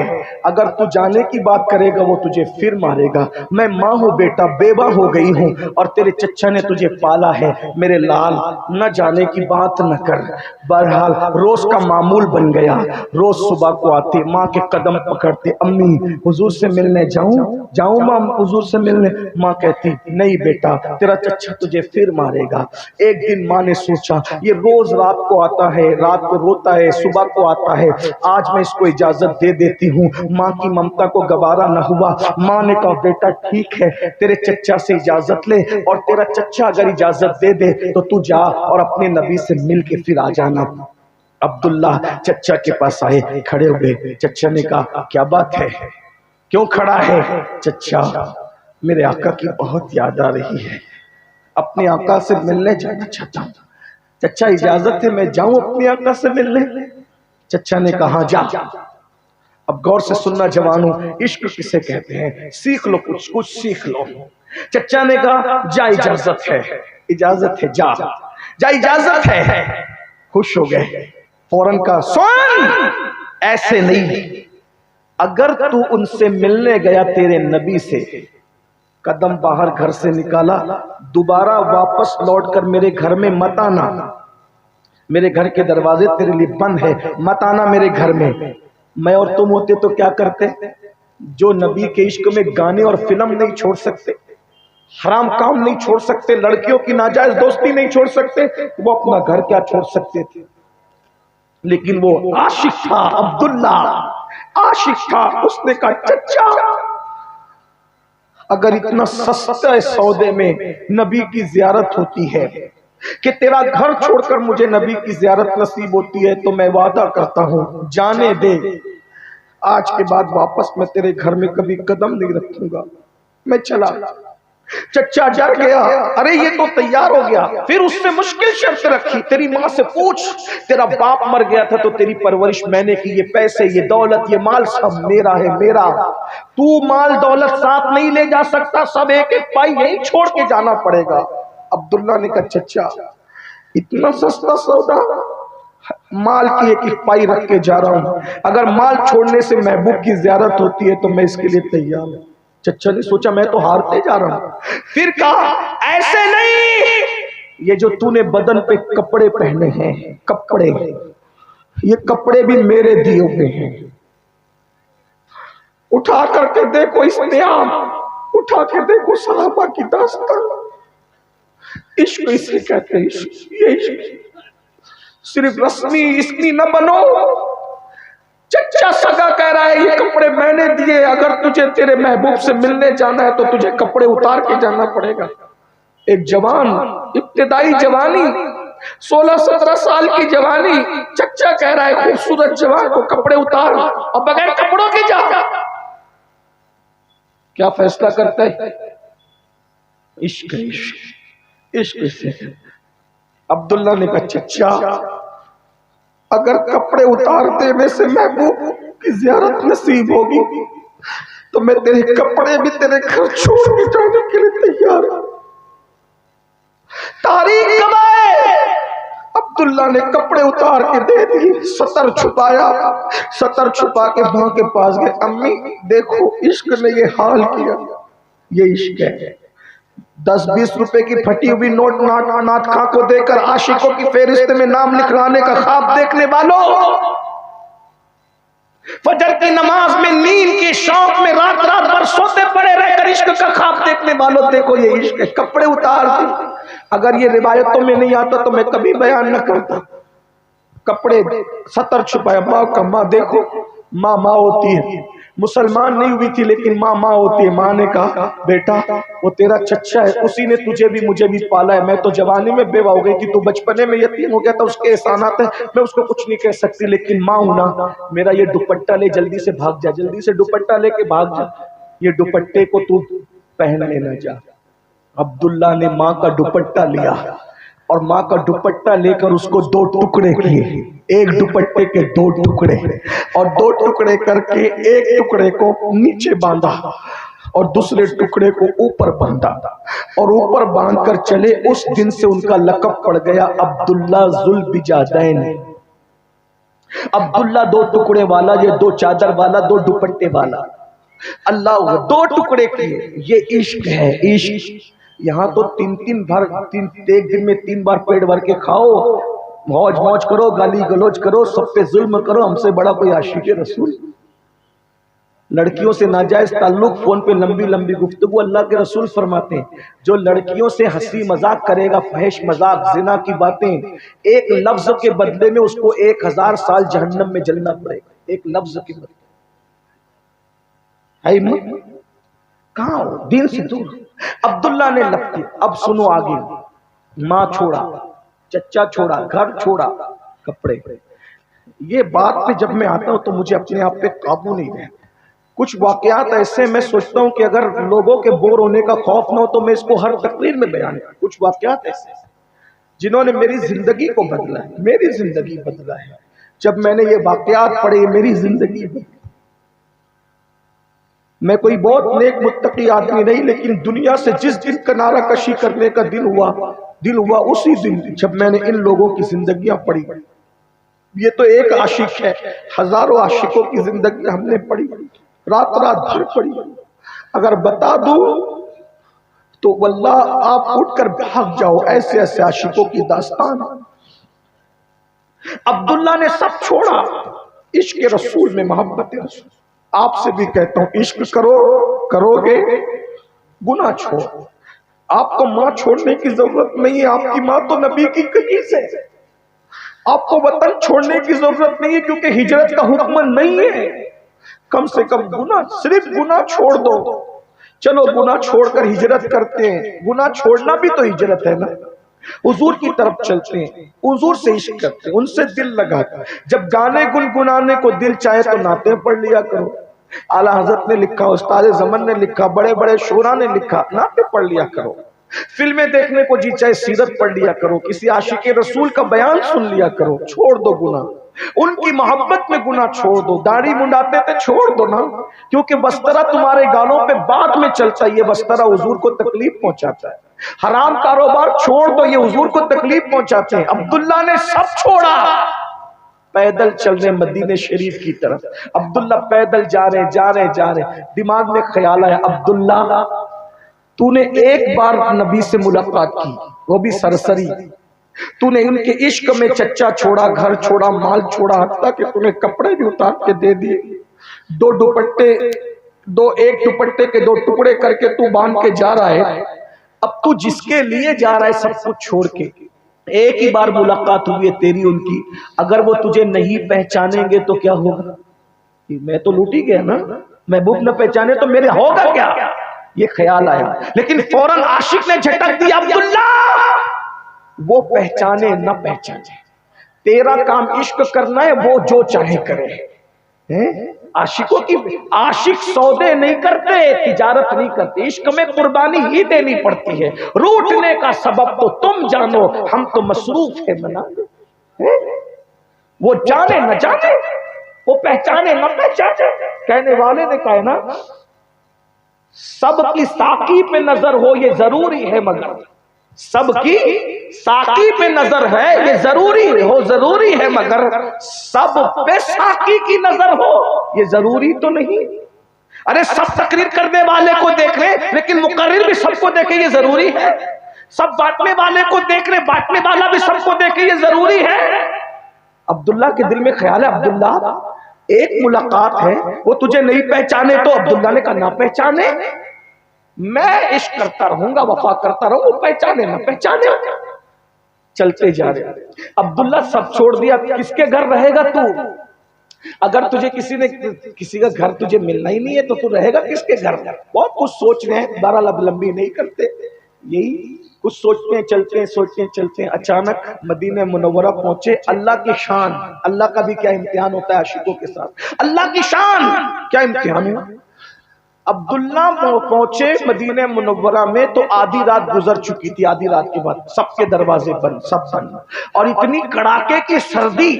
اگر تو جانے کی بات کرے گا وہ تجھے پھر مارے گا، میں ماں ہوں بیٹا، بیوہ ہو گئی ہوں، اور تیرے چچا نے تجھے پالا ہے، میرے لال نہ جانے کی بات نہ کر۔ بہرحال روز کا معمول بن گیا، روز صبح کو آتے، ماں کے قدم پکڑتے، امی حضور سے ملنے جاؤں ماں حضور سے ملنے؟ ماں کہتی نہیں بیٹا، تیرا چچا تجھے پھر مارے گا۔ ایک دن ماں نے سوچا یہ روز رات کو آتا ہے، رات کو روتا ہے، صبح کو آتا ہے، آج میں اس کو اجازت دے دیتی ہوں۔ ماں کی ممتا کو گوارا نہ ہوا، ماں نے کہا بیٹا ٹھیک ہے، تیرے چچا سے اجازت لے، اور تیرا چچا اگر اجازت دے دے تو تو جا اور اپنے نبی سے مل کے پھر آ جانا۔ عبداللہ چچا کے پاس آئے، کھڑے ہوئے، چچا نے کہا کیا بات ہے، کیوں کھڑا ہے؟ چچا میرے آقا کی بہت یاد آ رہی ہے، اپنے آقا سے ملنے جانا چاہتا ہوں۔ چچا اجازت ہے میں جاؤں اپنے آقا سے ملنے؟ چچا نے کہا جا۔ اب غور سے سننا جوانوں، عشق کسے کہتے ہیں، سیکھ لو، کچھ سیکھ لو۔ چچا نے کہا جا اجازت ہے، اجازت ہے، جا اجازت ہے۔ خوش ہو گئے، فوراً کہا سن، ایسے نہیں، اگر تو ان سے ملنے گیا تیرے نبی سے، قدم باہر گھر سے نکالا، دوبارہ واپس لوٹ کر میرے گھر میں مت آنا، میرے گھر کے دروازے تیرے لیے بند ہے، مت آنا میرے گھر میں۔ میں اور تم ہوتے تو کیا کرتے؟ جو نبی کے عشق میں گانے اور فلم نہیں چھوڑ سکتے، حرام کام نہیں چھوڑ سکتے، لڑکیوں کی ناجائز دوستی نہیں چھوڑ سکتے، وہ اپنا گھر کیا چھوڑ سکتے تھے؟ لیکن وہ عاشق تھا، عبداللہ عاشق تھا۔ اس نے کہا چچا اگر اتنا سستے سودے میں نبی کی زیارت ہوتی ہے کہ تیرا گھر چھوڑ کر مجھے نبی کی زیارت نصیب ہوتی ہے تو میں وعدہ کرتا ہوں جانے دے، آج کے بعد واپس میں تیرے گھر میں کبھی قدم نہیں رکھوں گا، میں چلا۔ چچا ڈر گیا، ارے یہ تو تیار ہو گیا۔ پھر اس سے مشکل شرط رکھی، تیری ماں سے پوچھ، تیرا باپ مر گیا تھا تو تیری پرورش میں نے کی، یہ پیسے، یہ دولت، یہ مال سب میرا ہے، میرا، تو مال دولت ساتھ نہیں لے جا سکتا، سب ایک ایک پائی یہیں چھوڑ کے جانا پڑے گا۔ عبداللہ نے کہا چچا اتنا سستا سودا، مال کی ایک ایک پائی رکھ کے جا رہا ہوں، اگر مال چھوڑنے سے محبوب کی زیارت ہوتی ہے تو میں اس کے لیے تیار ہوں۔ چچا نے سوچا میں تو ہارتے جا رہا ہوں، پھر کہا ایسے نہیں، یہ جو تو نے بدن پہ کپڑے پہنے ہیں، کپڑے، یہ کپڑے بھی میرے دیے ہوئے ہیں، اٹھا کر کے دیکھو استعام، اٹھا کے دیکھو صحابہ کی داستان۔ عشق اسے کہتے ہیں، عشق، یہ عشق صرف رسمی اسمی نہ بنو۔ چچا سگا کہہ رہا ہے یہ کپڑے میں نے دیے، اگر تجھے تیرے محبوب سے ملنے جانا ہے تو تجھے کپڑے اتار کے جانا پڑے گا۔ ایک جوان، ابتدائی جوانی، 16-17 سال کی جوانی، چچا کہہ رہا ہے خوبصورت جوان کو کپڑے اتار اور بغیر کپڑوں کے جا۔ کیا فیصلہ کرتا ہے؟ عشق، عشق، عشق سے۔ عبداللہ نے کہا چچا اگر کپڑے اتار دینے سے محبوب کی زیارت نصیب ہوگی تو میں تیرے کپڑے بھی تیرے گھر چھوڑ کے جانے کے لیے تیار ہوں۔ تاریخ گواہ، عبداللہ نے کپڑے اتار کے دے دی، سطر چھپایا، سطر چھپا کے ماں کے پاس گئے، امی دیکھو عشق نے یہ حال کیا، یہ عشق ہے۔ 10-20 روپے کی پھٹی ہوئی نوٹ نات خاں کو دے کر عاشقوں کی فہرست میں نام لکھوانے کا خواب دیکھنے والوں، فجر کی نماز میں نیند کے شوق میں رات رات بھر سوتے پڑے رہ کر عشق کا خواب دیکھنے والوں، دیکھو یہ عشق ہے، کپڑے اتار دی۔ اگر یہ روایتوں میں نہیں آتا تو میں کبھی بیان نہ کرتا۔ کپڑے سطر چھپایا، ماں کا ماں دیکھو، ماں ماں ہوتی ہے، مسلمان نہیں ہوئی تھی لیکن ماں ماں ہوتی ہے۔ ماں نے کہا بیٹا وہ تیرا چچا ہے، اسی نے تجھے بھی مجھے بھی پالا ہے، میں تو جوانی میں بیوہ ہو گئی تھی، تو بچپنے میں یتیم ہو گیا تھا، اس کے احسانات ہیں، میں اس کو کچھ نہیں کہہ سکتی، لیکن ماں ہوں نا، میرا یہ دوپٹہ لے، جلدی سے بھاگ جا، جلدی سے دوپٹہ لے کے بھاگ جا، یہ دوپٹے کو تو پہن لینا جا۔ عبداللہ نے ماں کا دوپٹہ لیا اور ماں کا دوپٹہ لے کر اس کو دو ٹکڑے کیے، ایک دوپٹے کے دو ٹکڑے، اور دو ٹکڑے کر کے ایک ٹکڑے کو نیچے باندھا اور دوسرے ٹکڑے کو اوپر باندھا، اور اوپر باندھ کر چلے۔ اس دن سے ان کا لقب پڑ گیا عبداللہ ذوالبجادین۔ عبداللہ دو ٹکڑے والا، یہ دو چادر والا، دو دوپٹے والا۔ اللہ دو ٹکڑے کیے، یہ عشق ہے، عشق۔ یہاں تو ایک دن میں 3 بار پیٹ بھر کے کھاؤ، موج موج کرو، گالی گلوچ کرو، سب پہ ظلم کرو، ہم سے بڑا کوئی عاشق رسول؟ لڑکیوں سے ناجائز تعلق، فون پہ لمبی لمبی گفتگو۔ اللہ کے رسول فرماتے ہیں جو لڑکیوں سے ہنسی مذاق کرے گا، فحش مذاق، زنا کی باتیں، ایک لفظ کے بدلے میں اس کو 1000 سال جہنم میں جلنا پڑے گا، ایک لفظ کے بدلے۔ کہاں ہو؟ دین سے دور۔ عبداللہ نے لپٹی۔ اب سنو آگے، ماں چھوڑا، چچا چھوڑا، گھر چھوڑا، کپڑے۔ یہ بات پہ جب میں آتا ہوں تو مجھے اپنے آپ پہ قابو نہیں رہتا۔ کچھ واقعات ایسے میں سوچتا ہوں کہ اگر لوگوں کے بور ہونے کا خوف نہ ہو تو میں اس کو ہر تقریر میں بیان کروں۔ کچھ واقعات ایسے جنہوں نے میری زندگی کو بدلا ہے، میری زندگی بدلا ہے۔ جب میں نے یہ واقعات پڑھے میری زندگی بدلا۔ میں کوئی بہت نیک متقی آدمی نہیں، لیکن دنیا سے جس دن کنارہ کشی کرنے کا دل ہوا اسی دن جب میں نے ان لوگوں کی زندگیاں پڑھی۔ یہ تو ایک عاشق ہے، ہزاروں عاشقوں کی زندگی ہم نے پڑھی، رات بھر پڑھی۔ اگر بتا دوں تو واللہ آپ اٹھ کر بھاگ جاؤ، ایسے ایسے عاشقوں کی داستان۔ عبداللہ نے سب چھوڑا، عشق رسول میں محبت رسول۔ آپ سے بھی کہتا ہوں عشق کرو گے گناہ چھوڑ۔ آپ کو ماں چھوڑنے کی ضرورت نہیں ہے، آپ کی ماں تو نبی کی کنیز ہے۔ آپ کو وطن چھوڑنے کی ضرورت نہیں ہے کیونکہ ہجرت کا حکم نہیں ہے۔ کم سے کم گناہ، صرف گناہ چھوڑ دو۔ چلو گناہ چھوڑ کر ہجرت کرتے ہیں، گناہ چھوڑنا بھی تو ہجرت ہے نا۔ حضور کی طرف چلتے ہیں، حضور سے عشق کرتے ہیں، ان سے دل لگاتے ہیں۔ جب گانے گنگنانے کو دل چاہے تو نعتیں پڑھ لیا کرو۔ اعلیٰ حضرت نے لکھا، استاد زمن نے لکھا، بڑے بڑے شعراء نے لکھا، نعتیں پڑھ لیا کرو۔ فلمیں دیکھنے کو جی چاہے سیرت پڑھ لیا کرو، کسی عاشق رسول کا بیان سن لیا کرو۔ چھوڑ دو گناہ، ان کی محبت میں گناہ چھوڑ دو۔ داڑھی منڈاتے تھے چھوڑ دو نا، کیونکہ بسترہ تمہارے گالوں پہ بعد میں چلتا ہے، یہ بسترہ حضور کو تکلیف پہنچاتا ہے۔ حرام کاروبار چھوڑ دو، یہ حضور کو تکلیف پہنچاتے ہیں۔ عبداللہ نے سب چھوڑا، پیدل چل رہے مدینہ شریف کی طرف۔ عبداللہ پیدل جا رہے، دماغ میں خیال آیا، عبداللہ تو نے ایک بار نبی سے ملاقات کی، وہ بھی سرسری۔ تو نے ان کے عشق میں چچا چھوڑا، گھر چھوڑا، مال چھوڑا، حتیٰ کہ تو نے کپڑے بھی اتار کے دے دیے۔ ایک دوپٹے کے 2 ٹکڑے کر کے تو باندھ کے جا رہا ہے۔ اب تو جس کے لیے جا رہا ہے سب کچھ چھوڑ کے، ایک ہی بار ملاقات ہوئی ہے تیری ان کی، اگر وہ تجھے نہیں پہچانیں گے تو کیا ہوگا؟ میں تو لوٹی گیا نا، محبوب نہ پہچانے تو میرے ہوگا کیا؟ یہ خیال آیا، لیکن فوراً عاشق نے جھٹک دیا، عبداللہ وہ پہچانے نہ پہچانے، تیرا کام عشق کرنا ہے، وہ جو چاہے کرے۔ عاشقوں کی عاشق سودے نہیں کرتے، تجارت نہیں کرتے، عشق میں قربانی ہی دینی پڑتی ہے۔ روٹنے کا سبب تو تم جانو، ہم تو مصروف ہیں منا۔ وہ جانے نہ جانے، وہ پہچانے نہ پہچانے، کہنے والے نے کہا نا سب کی ساقی پہ نظر ہو یہ ضروری ہے، مگر سب کی ساقی پہ نظر ہے یہ ضروری ہے، مگر سب پہ ساقی کی نظر ہو یہ ضروری تو نہیں۔ ارے سب تقریر کرنے والے کو دیکھ لیں لیکن مقرر بھی سب کو دیکھے یہ ضروری ہے، سب بانٹنے والے کو دیکھ لیں بانٹنے والا بھی سب کو دیکھے یہ ضروری ہے۔ عبداللہ کے دل میں خیال ہے، عبداللہ ایک ملاقات ہے، وہ تجھے نہیں پہچانے تو عبداللہ نے کہا نہ پہچانے، میں عشق کرتا رہوں گا، وفا کرتا رہوں گا، پہچانے نہ پہچانے۔ چلتے جا رہے. عبداللہ سب چھوڑ دیا, کس کے گھر رہے گا تو؟ اگر تجھے کسی کا گھر تجھے ملنا ہی نہیں ہے تو رہے گا کس کے گھر؟ بہت کچھ سوچ رہے ہیں, بہرحال اب لمبی نہیں کرتے, یہی کچھ سوچتے ہیں, چلتے ہیں, سوچتے ہیں, چلتے ہیں. اچانک مدینہ منورہ پہنچے. اللہ کی شان, اللہ کا بھی کیا امتحان ہوتا ہے عاشقوں کے ساتھ, اللہ کی شان کیا امتحان ہے. عبداللہ پہنچے مدینہ منورہ میں تو آدھی رات گزر چکی تھی. آدھی رات کے بعد سب کے دروازے بند, سب بند, اور اتنی کڑاکے کی سردی,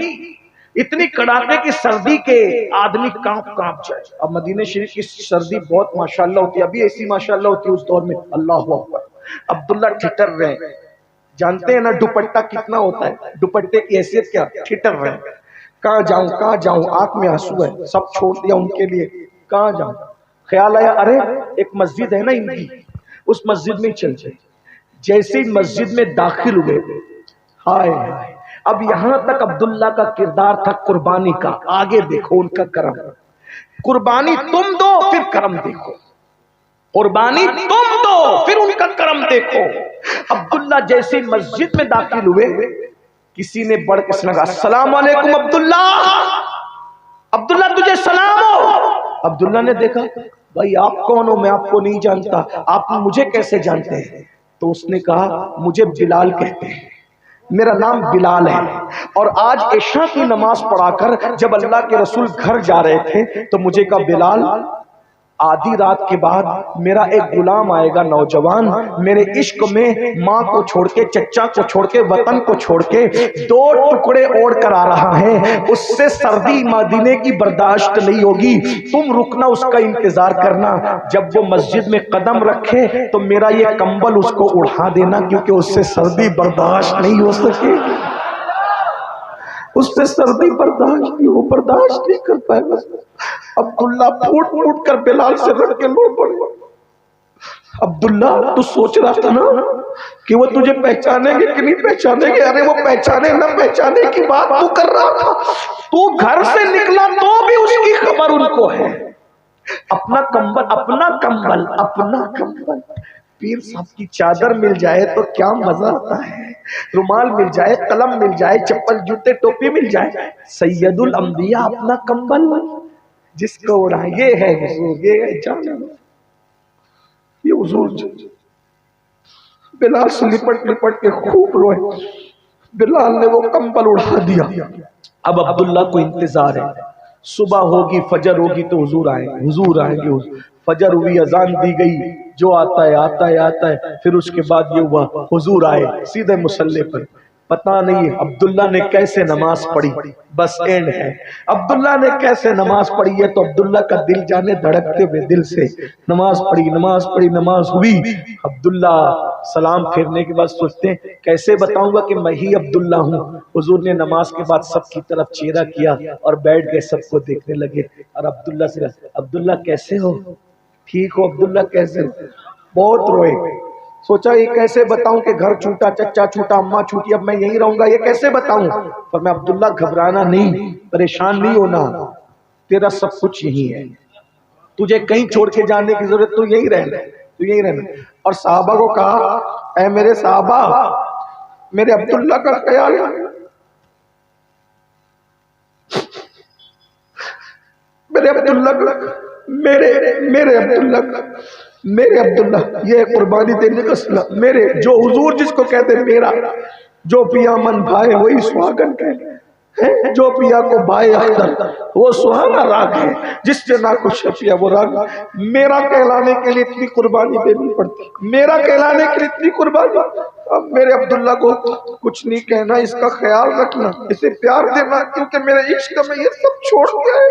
اتنی کڑاکے کی سردی کے آدمی کانپ جائے. اب مدینہ شریف کی سردی بہت ماشاءاللہ ہوتی ہے, ابھی ایسی ماشاءاللہ ہوتی ہے اس دور میں. اللہ اکبر. عبداللہ ٹھٹر رہے ہیں. جانتے ہیں نا دوپٹہ کتنا ہوتا ہے, دوپٹے کی حیثیت کیا, ٹھٹر رہے ہیں. کہاں جاؤں, کہاں جاؤں, آنکھ میں آنسو ہے, سب چھوڑ دیا ان کے لیے, کہاں جاؤں. خیال آیا ارے ایک مسجد ہے نا ان کی, اس مسجد میں چل جائے. جیسے ہی مسجد میں داخل ہوئے, ہائے اب یہاں تک عبداللہ کا کردار تھا قربانی کا. آگے دیکھو ان کا کرم, قربانی تم دو پھر کرم دیکھو, قربانی تم دو پھر ان کا کرم دیکھو. عبداللہ جیسے مسجد میں داخل ہوئے, کسی نے بڑھ کے سنا السلام علیکم عبداللہ, عبداللہ تجھے سلام ہو. عبداللہ نے دیکھا بھائی آپ کون ہو, میں آپ کو نہیں جانتا, آپ مجھے کیسے جانتے ہیں؟ تو اس نے کہا مجھے بلال کہتے ہیں, میرا نام بلال ہے. اور آج عشاء کی نماز پڑھا کر جب اللہ کے رسول گھر جا رہے تھے تو مجھے کہا بلال آدھی رات کے بعد میرا ایک غلام آئے گا نوجوان, میرے عشق میں ماں کو چھوڑ کے, چچا کو چھوڑ کے, وطن کو چھوڑ کے 2 ٹکڑے اوڑھ کر آ رہا ہے, اس سے سردی مدینے کی برداشت نہیں ہوگی, تم رکنا, اس کا انتظار کرنا. جب وہ مسجد میں قدم رکھے تو میرا یہ کمبل اس کو اڑا دینا, کیونکہ اس سے سردی برداشت نہیں ہو سکے, اس سے سردی برداشت نہیں ہو, برداشت نہیں کر پائے گا. عبداللہ پھوٹ پھوٹ کر بلال سے رڑ کے لو پڑے. عبداللہ تو سوچ رہا تھا نا کہ وہ تجھے پہچانیں گے کہ نہیں پہچانیں گے, ارے وہ پہچانے نہ پہچانے کی بات تو کر رہا تھا, تو گھر سے نکلا تو بھی اس کی خبر ان کو ہے. اپنا کمبل, اپنا کمبل, اپنا کمبل. پیر صاحب کی چادر مل جائے تو کیا مزہ آتا ہے, رومال مل جائے, قلم مل جائے, چپل جوتے ٹوپی مل جائے. سید الانبیاء اپنا کمبل جس کو اڑا, یہ ہے حضور, یہ ہے جان, یہ حضور. بلال سے لپٹ لپٹ کے خوب روئے. بلال نے وہ کمبل اڑا دیا. اب عبداللہ کو انتظار ہے, صبح ہوگی, فجر ہوگی تو حضور آئیں گے, حضور آئیں گے. فجر ہوئی, اذان دی گئی, جو آتا ہے آتا ہے آتا ہے. پھر اس کے بعد یہ ہوا حضور آئے سیدھے مصلی پر. پتہ نہیں عبداللہ نے کیسے نماز پڑھی, بس اینڈ ہے. عبداللہ نے کیسے نماز پڑھی ہے تو عبداللہ کا دل جانے دھڑکتے ہوئے دل سے نماز پڑھی, نماز پڑھی, نماز ہوئی. عبداللہ سلام پھیرنے کے بعد سوچتے ہیں کیسے بتاؤں گا کہ میں ہی عبداللہ ہوں. حضور نے نماز کے بعد سب کی طرف چہرہ کیا اور بیٹھ گئے, سب کو دیکھنے لگے. اور عبداللہ سے عبداللہ کیسے ہو, ٹھیک ہو عبداللہ کیسے ہو. بہت روئے, سوچا یہ کیسے بتاؤں کہ گھر چھوٹا, چچا چھوٹا, اماں چھوٹی, اب میں یہیں رہوں گا, یہ کیسے بتاؤں. پر میں عبداللہ گھبرانا نہیں, پریشان نہیں ہونا, تیرا سب کچھ یہی ہے, تجھے کہیں چھوڑ کے جانے کی ضرورت, تو یہی رہنا, تو یہی رہنا. اور صحابہ کو کہا اے میرے صحابہ, میرے عبداللہ کا خیال, میرے عبداللہ کا, میرے عبداللہ کا, میرے عبداللہ, یہ قربانی دینے کا صلہ, میرے جو حضور جس کو کہتے ہیں میرا, جو پیا من بھائے وہی سہاگن کہتے ہیں, جو پیا کو بھائے اختر وہ سہانا راگ ہے, جس سے نہ کچھ پیا وہ راگ. میرا کہلانے کے لیے اتنی قربانی دینی پڑتی, میرا کہلانے کے لیے اتنی قربانی. اب میرے عبداللہ کو کچھ نہیں کہنا, اس کا خیال رکھنا, اسے پیار دینا, کیونکہ میرے عشق میں یہ سب چھوڑ گیا ہے,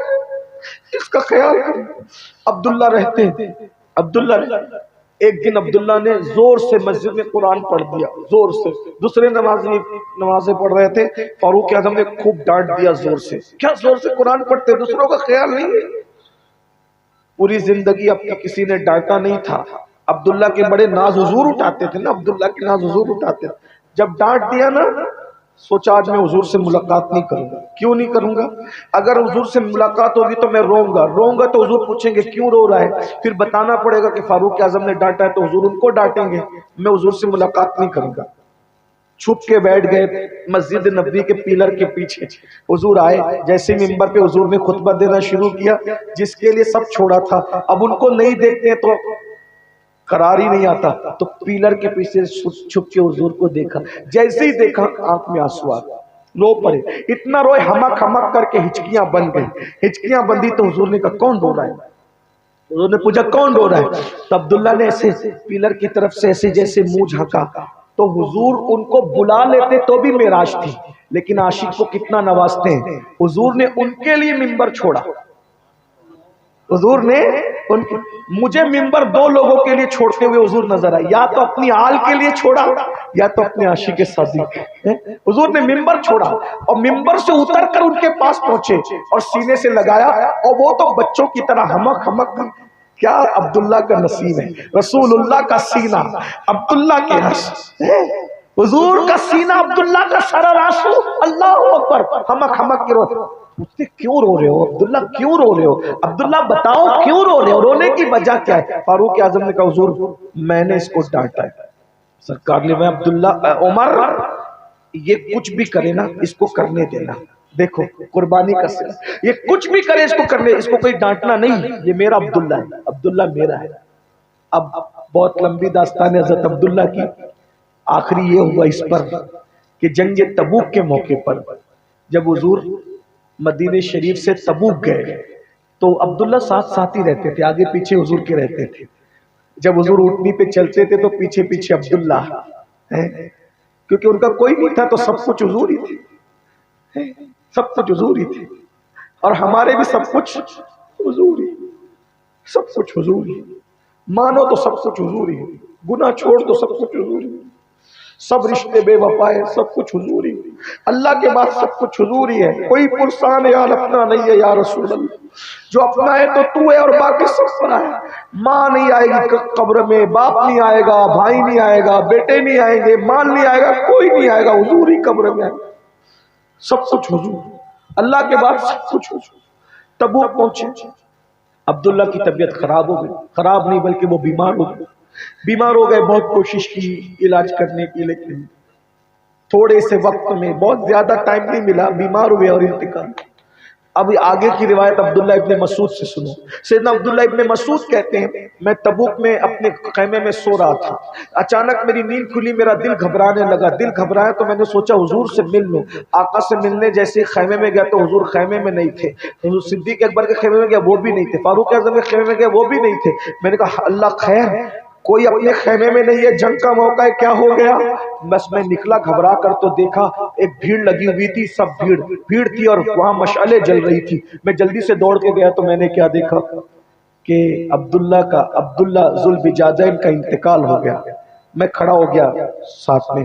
اس کا خیال کرنا. عبداللہ رہتے ہیں. عبداللہ ایک دن عبداللہ نے زور سے مسجد میں قرآن پڑھ دیا, زور سے. دوسرے نمازیں پڑھ رہے تھے, فاروق اعظم نے خوب ڈانٹ دیا زور سے, کیا زور سے قرآن پڑھتے, دوسروں کا خیال نہیں ہے. پوری زندگی اب تک کسی نے ڈانٹا نہیں تھا. عبداللہ کے بڑے ناز حضور اٹھاتے تھے نا, عبداللہ کے ناز حضور اٹھاتے تھے. جب ڈانٹ دیا نا, سوچا آج میں حضور سے ملاقات نہیں کروں گا. کیوں نہیں کروں گا؟ اگر حضور سے ملاقات ہوگی تو میں روؤں گا تو حضور پوچھیں گے کیوں رو رہا ہے, پھر بتانا پڑے گا کہ فاروق اعظم نے ڈانٹا ہے, تو حضور ان کو ڈانٹیں گے. میں حضور سے ملاقات نہیں کروں گا. چھپ کے بیٹھ گئے مسجد نبوی کے پیلر کے پیچھے. حضور آئے, جیسے ممبر پہ حضور نے خطبہ دینا شروع کیا, جس کے لیے سب چھوڑا تھا اب ان کو نہیں دیکھتے تو قرار ہی نہیں آتا, تو پیلر کے پیچھے چھپ کے حضور کو دیکھا. جیسے ہی دیکھا آنکھ میں آنسو آ گئے, رو پڑے, اتنا روئے ہمک ہمک کر کے ہچکیاں بن گئی. ہچکیاں بندی تو حضور نے کہا کون رو رہا ہے؟ حضور نے پوچھا کون رو رہا ہے؟ تو عبداللہ نے ایسے پیلر کی طرف سے ایسے جیسے منہ جھانکا. تو حضور ان کو بلا لیتے تو بھی معراج تھی, لیکن عاشق کو کتنا نوازتے ہیں. حضور نے ان کے لیے ممبر چھوڑا. حضور نے مجھے ممبر دو لوگوں کے لیے چھوڑتے ہوئے حضور نظر آئے, یا تو اپنی آل کے لیے چھوڑا یا تو اپنے عاشق صادق. حضور نے ممبر چھوڑا اور ممبر سے اتر کر ان کے پاس پہنچے اور سینے سے لگایا, اور وہ تو بچوں کی طرح ہمک ہمک. کیا عبداللہ کا نصیب ہے, رسول اللہ کا سینہ عبداللہ کے رس, حضور کا سینہ عبداللہ کا سرا راسو. اللہ اکبر, ہمک ہمک کے رو. پوچھتے کیوں رو رہے ہو عبداللہ, کیوں رو رہے ہو عبداللہ, بتاؤ کیوں رو رہے ہو, رونے کی وجہ کیا ہے؟ فاروق اعظم نے کہا حضور میں نے اس کو ڈانٹا ہے. سرکار نے, میں عبداللہ عمر یہ کچھ بھی کرے نا اس کو کرنے دینا, دیکھو قربانی کا سلسلہ, یہ کچھ بھی کرے اس کو کرنے, اس کو کوئی ڈانٹنا نہیں, یہ میرا عبداللہ ہے, عبداللہ میرا ہے. اب بہت لمبی داستان ہے حضرت عبداللہ کی. آخری یہ ہوا اس پر کہ جنگ تبوک کے موقع پر جب حضور مدینہ شریف سے تبوک گئے تو عبداللہ ساتھ ساتھ ہی رہتے تھے, آگے پیچھے حضور کے رہتے تھے. جب حضور اونٹنی پہ چلتے تھے تو پیچھے پیچھے عبداللہ, کیونکہ ان کا کوئی نہیں تھا تو سب کچھ حضور ہی تھے, سب کچھ حضور ہی تھے. اور ہمارے بھی سب کچھ حضور ہی, سب کچھ حضور ہی. مانو تو سب کچھ حضور ہی, گناہ چھوڑ تو سب کچھ حضور ہی, سب رشتے بے وفا ہے, سب کچھ حضور ہی. اللہ کے بعد سب کچھ حضور ہی ہے. کوئی پرسان یار اپنا نہیں ہے یا رسول اللہ, جو اپنا ہے تو ہے اور باقی سب پر ہے. ماں نہیں آئے گی قبر میں, باپ نہیں آئے گا, بھائی نہیں آئے گا, بیٹے نہیں آئیں گے, مال نہیں آئے گا, کوئی نہیں آئے گا, حضور ہی قبر میں ہے. سب کچھ حضور, اللہ کے بعد سب کچھ حضور. تبوک پہنچے, عبداللہ کی طبیعت خراب ہو گئی, خراب نہیں بلکہ وہ بیمار ہو گئے. بیمار ہو گئے, بہت کوشش کی علاج کرنے کی, لیکن تھوڑے سے وقت میں, بہت زیادہ ٹائم نہیں ملا, بیمار ہوئے اور انتقال. اب آگے کی روایت عبداللہ ابن مسعود سے سنو. سیدنا عبداللہ ابن مسعود کہتے ہیں میں تبوک میں اپنے خیمے میں سو رہا تھا, اچانک میری نیند کھلی, میرا دل گھبرانے لگا. دل گھبرایا تو میں نے سوچا حضور سے مل لوں. آقا سے ملنے جیسے خیمے میں گیا تو حضور خیمے میں نہیں تھے. حضور صدیق اکبر کے خیمے میں گیا, وہ بھی نہیں تھے. فاروق اعظم کے خیمے میں گیا, وہ بھی نہیں تھے. میں نے کہا اللہ خیر, کوئی اپنے خیمے میں نہیں ہے, جنگ کا موقع ہے, کیا ہو گیا؟ بس میں نکلا گھبرا کر تو دیکھا ایک بھیڑ لگی ہوئی تھی, سب بھیڑ تھی اور وہاں مشعلیں جل رہی تھی. میں جلدی سے دوڑ کے گیا تو میں نے کیا دیکھا کہ عبداللہ ذوالبجاجین کا انتقال ہو گیا. میں کھڑا ہو گیا, ساتھ میں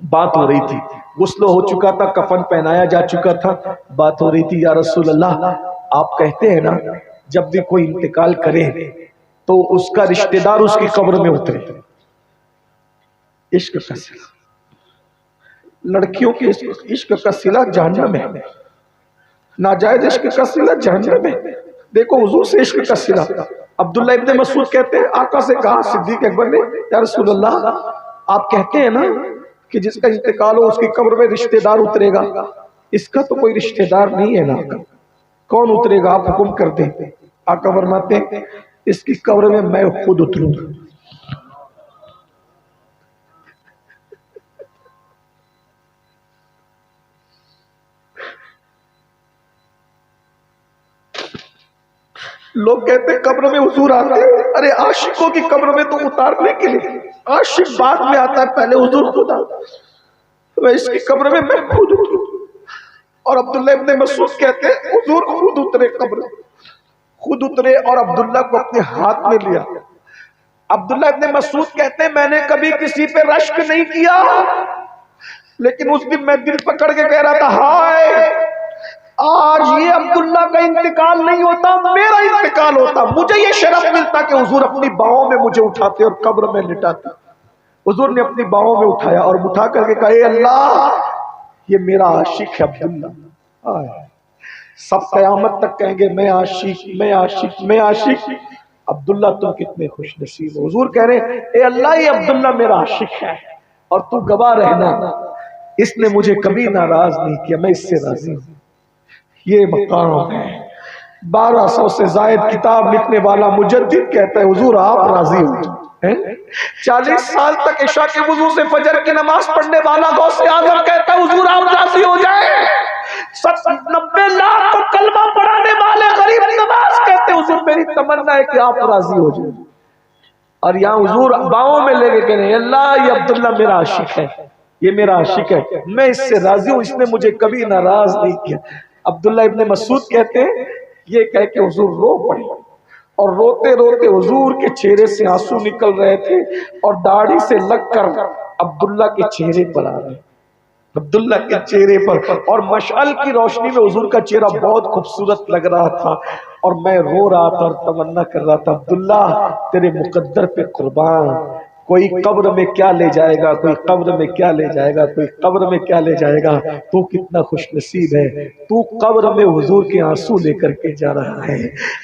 بات ہو رہی تھی, غسل ہو چکا تھا, کفن پہنایا جا چکا تھا, بات ہو رہی تھی یا رسول اللہ آپ کہتے ہیں نا جب بھی کوئی انتقال کرے تو اس کا رشتہ دار اس کی قبر میں اترے. عشق کا صلہ, لڑکیوں کے عشق کا صلہ جہنم ہے, ناجائز عشق کا صلہ جہنم ہے. دیکھو حضور سے عشق کا صلہ. عبداللہ ابن مسعود کہتے ہیں آقا سے کہا صدیق اکبر نے, یا رسول اللہ آپ کہتے ہیں نا کہ جس کا انتقال ہو اس کی قبر میں رشتہ دار اترے گا, اس کا تو کوئی رشتہ دار نہیں ہے نا, کون اترے گا آپ حکم کر دیں. آقا فرماتے ہیں اس کی قبر میں خود اتروں گا. لوگ کہتے ہیں قبر میں حضور آتے ہیں, ارے عاشقوں کی قبر میں تو اتارنے کے لیے, عاشق بعد میں آتا ہے, پہلے حضور خود آتا ہے. میں اس کی قبر میں خود اتروں. اور عبداللہ ابن مسعود کہتے ہیں حضور خود اترے, قبر خود اترے اور عبداللہ کو اپنے ہاتھ میں لیا. عبداللہ ابن مسعود کہتے ہیں میں نے کبھی کسی پہ رشک نہیں کیا, لیکن اس دن میں دل پکڑ کے کہہ رہا تھا ہائے آج یہ عبداللہ کا انتقال نہیں ہوتا, میرا انتقال ہوتا. مجھے یہ شرف ملتا کہ حضور اپنی باہوں میں مجھے اٹھاتے اور قبر میں لٹاتے. حضور نے اپنی باہوں میں اٹھایا اور اٹھا کر کے کہا اے اللہ یہ میرا عاشق ہے عبداللہ. سب قیامت تک کہیں گے میں عاشق, میں عاشق, میں عاشق. عبداللہ تم کتنے خوش نصیب ہو. حضور کہہ رہے ہیں اے اللہ یہ عبداللہ میرا عاشق ہے اور تو گواہ رہنا اس نے مجھے کبھی ناراض نہیں کیا، میں اس سے راضی ہوں۔ یہ مقام ہے۔ 1200 سے زائد کتاب لکھنے والا مجدد کہتا ہے حضور آپ راضی ہو۔ 40 سال تک عشاء کے وضو سے فجر کی نماز پڑھنے والا غوث اعظم کہتا ہے حضور آپ راضی ہو جائیں۔ 90 لاکھ کو کلمہ پڑھانے والے غریب نواز کہتے ہیں حضور میری تمنا ہے کہ آپ راضی ہو جائیں۔ اور یہاں حضور باؤں میں لے کے کہہ رہے ہیں اللہ یہ عبداللہ میرا عاشق ہے، یہ میرا عاشق ہے، میں اس سے راضی ہوں، اس نے مجھے کبھی ناراض نہیں کیا۔ عبداللہ ابن مسعود کہتے ہیں یہ کہہ کے حضور رو پڑے اور روتے روتے حضور کے چہرے سے آنسو نکل رہے تھے اور داڑھی سے لگ کر عبداللہ کے چہرے پر آ رہے، عبداللہ کے چہرے پر، اور مشعل کی روشنی میں حضور کا چہرہ بہت خوبصورت لگ رہا تھا اور میں رو رہا تھا اور تمنا کر رہا تھا عبداللہ تیرے مقدر پہ قربان، کوئی قبر میں کیا لے جائے گا، کوئی قبر میں کیا لے جائے گا، کوئی قبر میں کیا لے جائے گا، تو کتنا خوش نصیب ہے، تو قبر میں حضور کے آنسو لے کر کے جا رہا ہے۔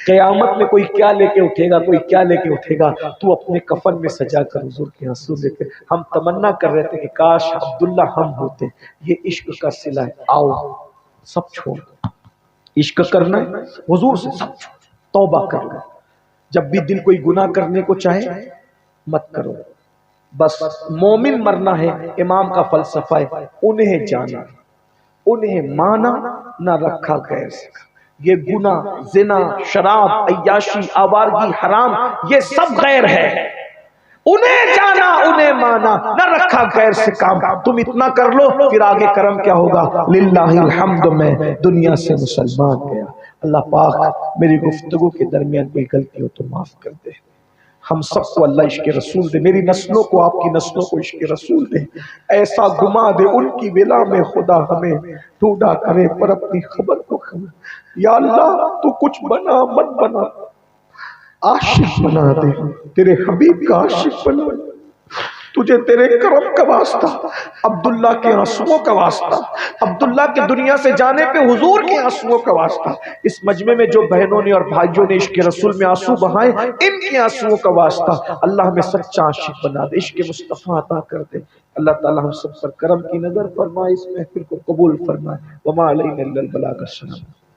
قیامت میں کوئی کیا لے کے اٹھے گا، کوئی کیا لے کے اٹھے گا، تو اپنے کفن میں سجا کر حضور کے آنسو لے کے۔ ہم تمنا کر رہے تھے کہ کاش عبداللہ ہم ہوتے۔ یہ عشق کا صلہ ہے، آؤ سب چھوڑ، عشق کرنا ہے حضور سے سب چھوڑ، توبہ کر لو، جب بھی دل کوئی گناہ کرنے کو چاہے مت کرو، بس مومن مرنا ہے۔ امام کا فلسفہ ہے انہیں جانا انہیں مانا نہ رکھا غیر سے۔ یہ گناہ، زنا، شراب، عیاشی، آوارگی، حرام یہ سب غیر ہے، انہیں جانا انہیں مانا نہ رکھا غیر سے کام۔ تم اتنا کر لو پھر آگے کرم کیا ہوگا۔ للہ الحمد میں دنیا سے مسلمان گیا۔ اللہ پاک میری گفتگو کے درمیان کوئی غلطی ہو تو معاف کر دے۔ ہم سب کو اللہ عشق رسول دے، میری نسلوں کو آپ کی نسلوں کو عشق رسول دے، ایسا گما دے ان کی ولا میں خدا ہمیں ڈھونڈا کرے پر اپنی خبر کو خبر۔ یا اللہ تو کچھ بنا مت بنا، عاشق بنا دے، تیرے حبیب کا عاشق بنا دے، تجھے تیرے کرم کا واسطہ، عبداللہ کے آنسوؤں کا واسطہ، عبداللہ کے دنیا سے جانے پہ حضور کے آنسوؤں کا واسطہ، اس مجمع میں جو بہنوں نے اور بھائیوں نے عشق رسول میں آنسو بہائے ان کے آنسوؤں کا واسطہ، اللہ ہمیں سچا عاشق بنا دے، عشق مصطفیٰ عطا کر دے۔ اللہ تعالی ہم سب پر کرم کی نظر فرمائے، اس محفل کو قبول فرمائے۔ وما علینا الا البلاغ، السلام۔